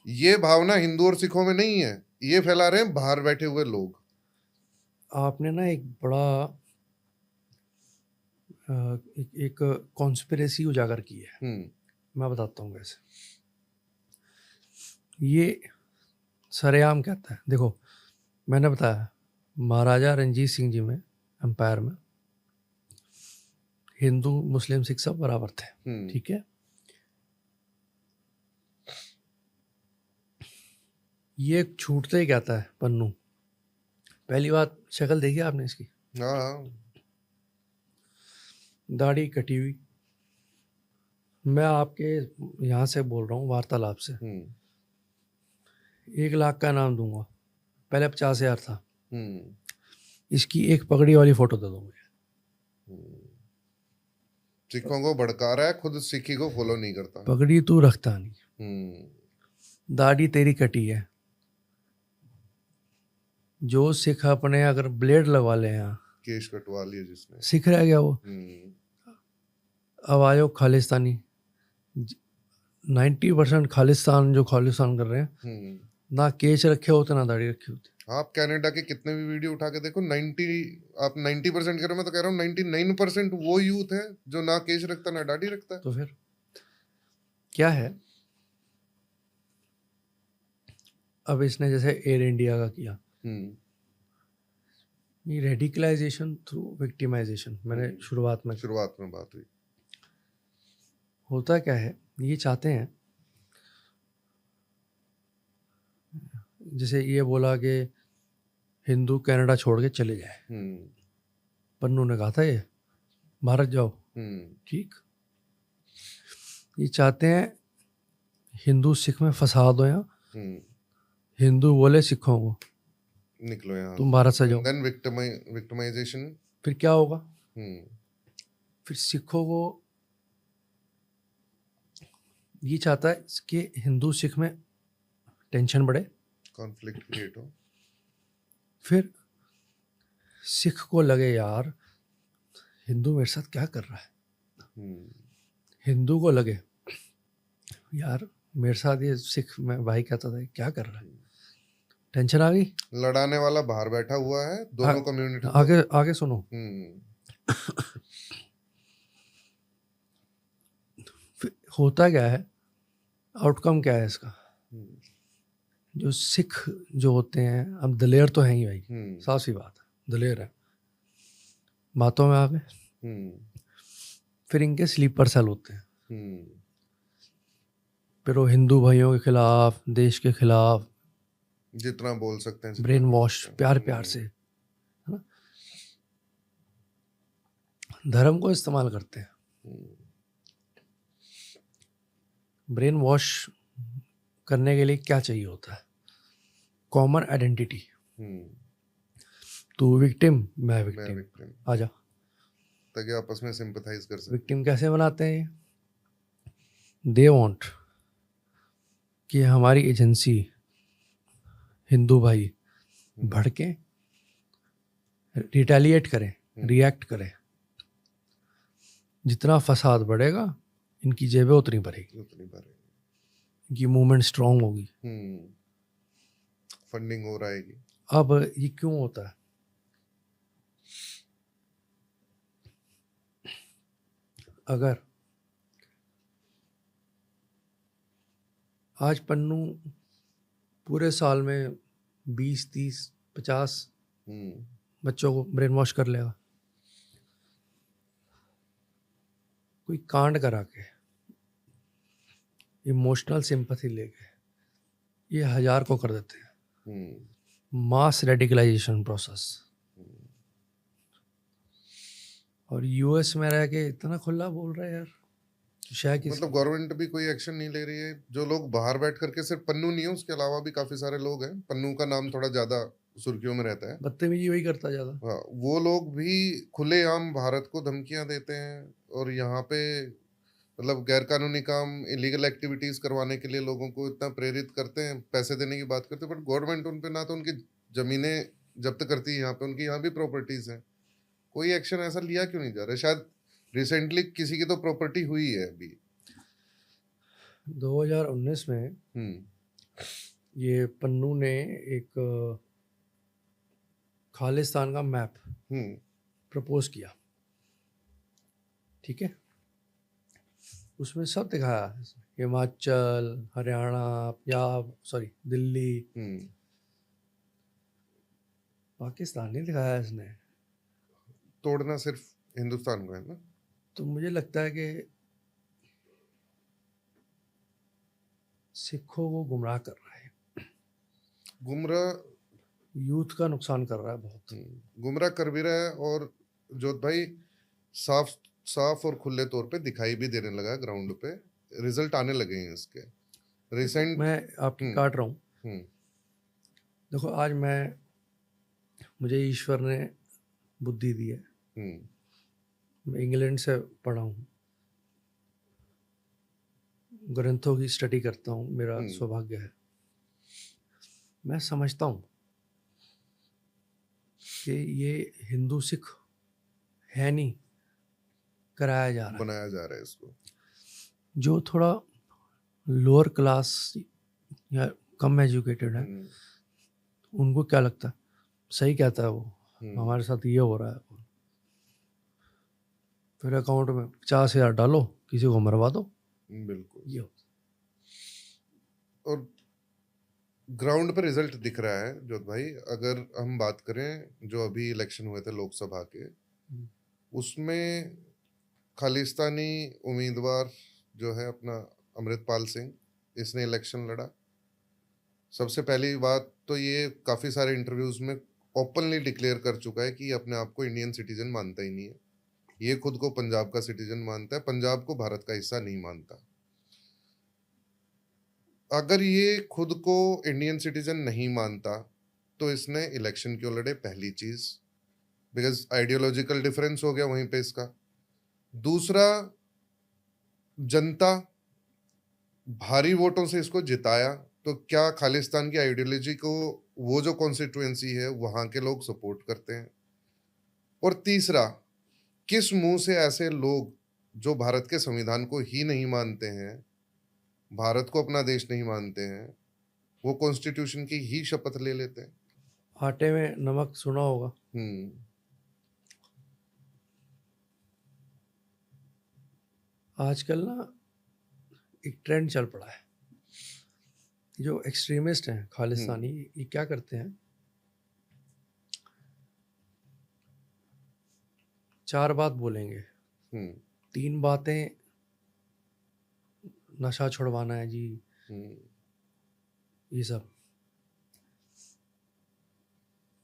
ये भावना हिंदू और सिखों में नहीं है, ये फैला रहे हैं बाहर बैठे हुए लोग। आपने ना एक बड़ा एक कॉन्स्पिरेसी उजागर की है। मैं बताता हूँ कैसे। ये सरेआम कहता है, देखो मैंने बताया महाराजा रणजीत सिंह जी में एम्पायर में हिंदू मुस्लिम सिख सब बराबर थे, ठीक है। ये छूटते ही कहता है पन्नू, पहली बात शक्ल देखी आपने इसकी? हाँ, दाढ़ी कटी हुई। मैं आपके यहाँ से बोल रहा हूँ वार्तालाप से, 1 लाख का नाम दूंगा, पहले 50,000 था। इसकी एक पगड़ी वाली फोटो दे दो मुझे। सिखों को भड़का रहा है, खुद सिखी को फॉलो नहीं करता। पगड़ी तू रखता नहीं, दाढ़ी तेरी कटी है। जो सिख अपने अगर ब्लेड लगवा ले यहाँ, केश कटवा लिए जिसने, सिख रह गया वो। अब आयो खालिस्तानी, 90% खालिस्तान जो खालिस्तान कर रहे हैं, ना केश रखे होते ना दाढ़ी रखी होती। आप कनाडा के कितने भी वीडियो उठा के देखो, 90% कह रहे हो, मैं तो कह रहा हूँ 99% वो यूथ है जो ना केश रखता ना दाढ़ी रखता है। तो फिर क्या है? अब इसने जैसे एयर इंडिया का किया, ये रेडिकलाइजेशन थ्रू विक्टिमाइजेशन, मैंने शुरुआत में बात हुई। होता क्या है, ये चाहते हैं, जैसे ये बोला कि हिंदू कनाडा छोड़ के चले जाए, पन्नू ने कहा था ये भारत जाओ, ठीक। ये चाहते हैं हिंदू सिख में फसाद हो, या हिंदू बोले सिखों को निकलो यहाँ, तुम भारत से जाओ। Then victimisation. फिर क्या होगा? फिर सिखों को ये चाहता है कि हिंदू सिख में टेंशन बढ़े, कॉन्फ्लिक्ट क्रिएट हो। फिर सिख को लगे यार हिंदू मेरे साथ क्या कर रहा है, हिंदू को लगे यार मेरे साथ ये सिख में भाई कहता था क्या कर रहा है, टेंशन आ गई। लड़ाने वाला बाहर बैठा हुआ है, दोनों कम्युनिटी। आगे सुनो। होता क्या है, आउटकम क्या है इसका? जो सिख जो होते हैं, अब दलेर तो हैं ही भाई, साफ सी बात है, दलेर है, बातों में आ गए। फिर इनके स्लीपर सेल होते हैं, फिर वो हिंदू भाइयों के खिलाफ, देश के खिलाफ जितना बोल सकते हैं, ब्रेन वॉश, प्यार से, है ना, धर्म को इस्तेमाल करते हैं। ब्रेन वॉश करने के लिए क्या चाहिए होता है? Common identity. तू विक्टिम, मैं विक्टिम, आजा, ताकि आपस में सिंपैथाइज कर सके। विक्टिम कैसे बनाते हैं? दे वांट कि हमारी एजेंसी हिंदू भाई भड़के, रिटेलिएट करें, रिएक्ट करें। जितना फसाद बढ़ेगा इनकी जेबें उतनी भरेगी, इनकी मूवमेंट स्ट्रांग होगी, फंडिंग हो रहेगी। अब ये क्यों होता है? अगर आज पन्नू पूरे साल में 20, 30, 50 बच्चों को ब्रेन वॉश कर लेगा, कोई कांड करा के इमोशनल सिंपैथी लेके ये 1000 को कर देते हैं। मास रेडिकलाइजेशन प्रोसेस। और यूएस में रह के इतना खुला बोल रहा है यार, शायद मतलब गवर्नमेंट भी कोई एक्शन नहीं ले रही है। जो लोग बाहर बैठ करके, सिर्फ पन्नू नहीं है, उसके अलावा भी काफी सारे लोग हैं, पन्नू का नाम थोड़ा ज्यादा सुर्खियों में रहता है, बदतमीजी वही करता ज्यादा। हाँ, वो लोग भी खुलेआम भारत को धमकियां देते हैं और यहाँ पे मतलब गैर कानूनी काम, इलीगल एक्टिविटीज करवाने के लिए लोगों को इतना प्रेरित करते हैं, पैसे देने की बात करते हैं, बट गवर्नमेंट उन पे ना तो उनकी जमीनें जब्त करती है, यहाँ पे उनकी यहाँ भी प्रॉपर्टीज हैं, कोई एक्शन ऐसा लिया क्यों नहीं जा रहा? शायद रिसेंटली किसी की तो प्रॉपर्टी हुई है अभी। 2019 में ये पन्नू ने एक खालिस्तान का मैप प्रपोज किया, ठीक है। उसमें सब दिखाया, हिमाचल, हरियाणा, पंजाब, सॉरी दिल्ली, पाकिस्तान नहीं दिखाया इसने। तोड़ना सिर्फ हिंदुस्तान को है ना। तो मुझे लगता है कि सिखों को गुमराह कर रहा है, गुमराह यूथ का नुकसान कर रहा है बहुत। गुमराह कर भी रहा है, और जोत भाई साफ और खुले तौर पे दिखाई भी देने लगा है, ग्राउंड पे रिजल्ट आने लगे हैं इसके। रिसेंट मैं आपकी काट रहा हूँ। देखो आज मुझे ईश्वर ने बुद्धि दी है, मैं इंग्लैंड से पढ़ा हूँ, ग्रंथों की स्टडी करता हूँ, मेरा सौभाग्य है। मैं समझता हूँ कि ये हिंदू सिख है नहीं, कराया जा रहा है, बनाया जा रहा है इसको। जो थोड़ा लोअर क्लास या कम एजुकेटेड है, उनको क्या लगता है सही कहता है वो, हमारे साथ ये हो रहा है, फिर अकाउंट में 50,000 डालो, किसी को मरवा दो। बिल्कुल ये और ग्राउंड पर रिजल्ट दिख रहा है जोत भाई। अगर हम बात करें जो अभी इलेक्शन हुए थे लोकसभा के, उसमें खालिस्तानी उम्मीदवार जो है अपना अमृतपाल सिंह, इसने इलेक्शन लड़ा। सबसे पहली बात तो ये काफ़ी सारे इंटरव्यूज में ओपनली डिक्लेयर कर चुका है कि ये अपने आप को इंडियन सिटीजन मानता ही नहीं है, ये खुद को पंजाब का सिटीजन मानता है, पंजाब को भारत का हिस्सा नहीं मानता। अगर ये खुद को इंडियन सिटीजन नहीं मानता तो इसने इलेक्शन क्यों लड़े? पहली चीज, बिकॉज आइडियोलॉजिकल डिफरेंस हो गया वहीं पे इसका। दूसरा, जनता भारी वोटों से इसको जिताया, तो क्या खालिस्तान की आइडियोलॉजी को वो जो कॉन्स्टिट्यूएंसी है वहां के लोग सपोर्ट करते हैं? और तीसरा, किस मुंह से ऐसे लोग जो भारत के संविधान को ही नहीं मानते हैं, भारत को अपना देश नहीं मानते हैं, वो कॉन्स्टिट्यूशन की ही शपथ ले लेते हैं? आटे में नमक सुना होगा। आजकल ना एक ट्रेंड चल पड़ा है, जो एक्सट्रीमिस्ट हैं खालिस्तानी, ये क्या करते हैं, 4 बात बोलेंगे, 3 बातें नशा छुड़वाना है जी, ये सब,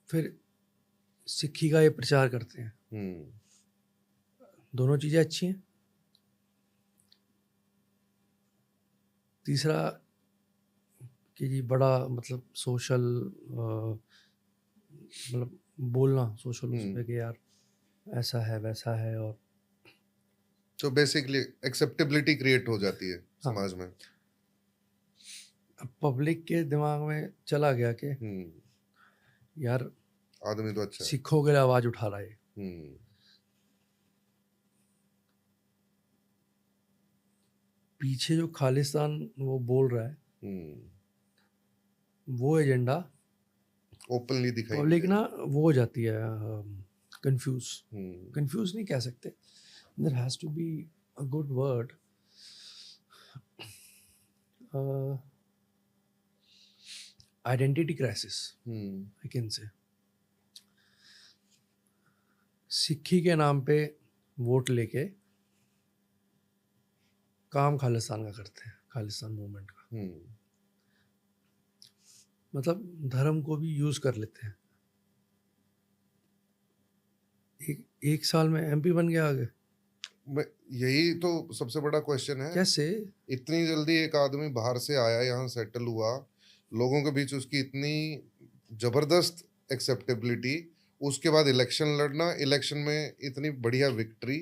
फिर सिक्खी का ये प्रचार करते हैं। दोनों चीज़ें अच्छी हैं। तीसरा कि जी बड़ा मतलब सोशल, मतलब बोलना सोशल उस पे कि यार ऐसा है वैसा है, और तो बेसिकली एक्सेप्टेबिलिटी क्रिएट हो जाती है समाज में। पब्लिक के दिमाग में चला गया कि यार आदमी तो अच्छा है, सिखों के लिए आवाज उठा रहा है। पीछे जो खालिस्तान वो बोल रहा है, वो एजेंडा ओपनली दिखाई पब्लिक ना वो हो जाती है, कंफ्यूज नहीं कह सकते, there has to be a good word, identity crisis I can say. Sikhi के नाम पे वोट लेके काम खालिस्तान का करते हैं, खालिस्तान मूवमेंट का, मतलब धर्म को भी यूज कर लेते हैं। एक साल में एमपी बन गया आगे। यही तो सबसे बड़ा क्वेश्चन है, कैसे इतनी जल्दी एक आदमी बाहर से आया, यहाँ सेटल हुआ, लोगों के बीच उसकी इतनी जबरदस्त एक्सेप्टेबिलिटी, उसके बाद इलेक्शन लड़ना, इलेक्शन में इतनी बढ़िया विक्ट्री,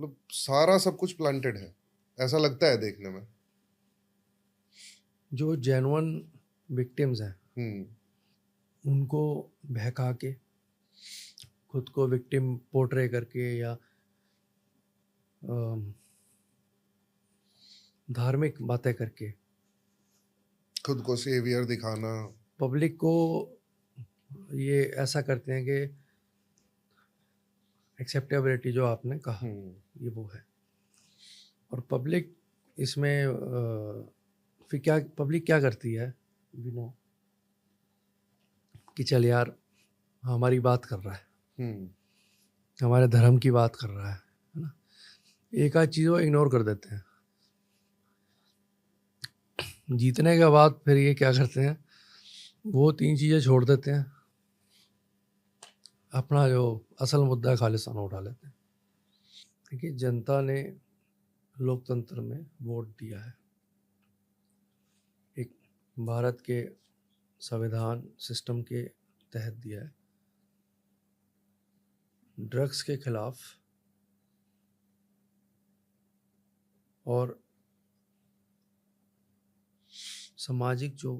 मतलब सारा सब कुछ प्लांटेड है, ऐसा लगता है देखने में। जो जेन्युइन विक्टिम्स हैं उनको बहका के, खुद को विक्टिम पोर्ट्रे करके या धार्मिक बातें करके खुद को सेवियर दिखाना। पब्लिक को ये ऐसा करते हैं कि एक्सेप्टेबिलिटी जो आपने कहा ये वो है। और पब्लिक इसमें फिर क्या पब्लिक क्या करती है, यू नो, कि चल यार हमारी बात कर रहा है, हमारे धर्म की बात कर रहा है ना, एक आध चीज़ वो इग्नोर कर देते हैं। जीतने के बाद फिर ये क्या करते हैं, वो 3 चीज़ें छोड़ देते हैं, अपना जो असल मुद्दा है खालिस्तान उठा लेते हैं। देखिए, जनता ने लोकतंत्र में वोट दिया है, एक भारत के संविधान सिस्टम के तहत दिया है। ड्रग्स के खिलाफ और सामाजिक जो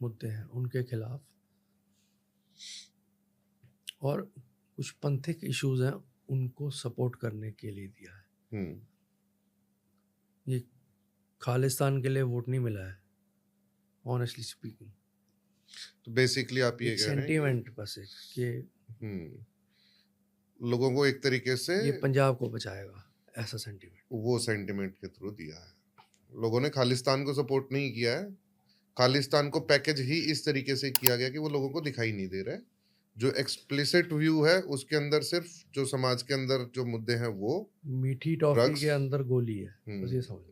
मुद्दे हैं उनके खिलाफ और कुछ पंथिक इश्यूज हैं उनको सपोर्ट करने के लिए दिया है। ये खालिस्तान के लिए वोट नहीं मिला है, ऑनेस्टली स्पीकिंग। तो बेसिकली आप ये कह रहे हैं सेंटीमेंट बस एक कि लोगों को एक तरीके से ये पंजाब को बचाएगा, ऐसा सेंटीमेंट, वो सेंटीमेंट के थ्रू दिया है। लोगों ने खालिस्तान को सपोर्ट नहीं किया है, खालिस्तान को पैकेज ही इस तरीके से किया गया कि वो लोगों को दिखाई नहीं दे रहा है। जो एक्सप्लिसिट व्यू है उसके अंदर सिर्फ जो समाज के अंदर जो मुद्दे हैं वो मीठी टॉफी drugs, के अंदर गोली है, बस ये समझ लो।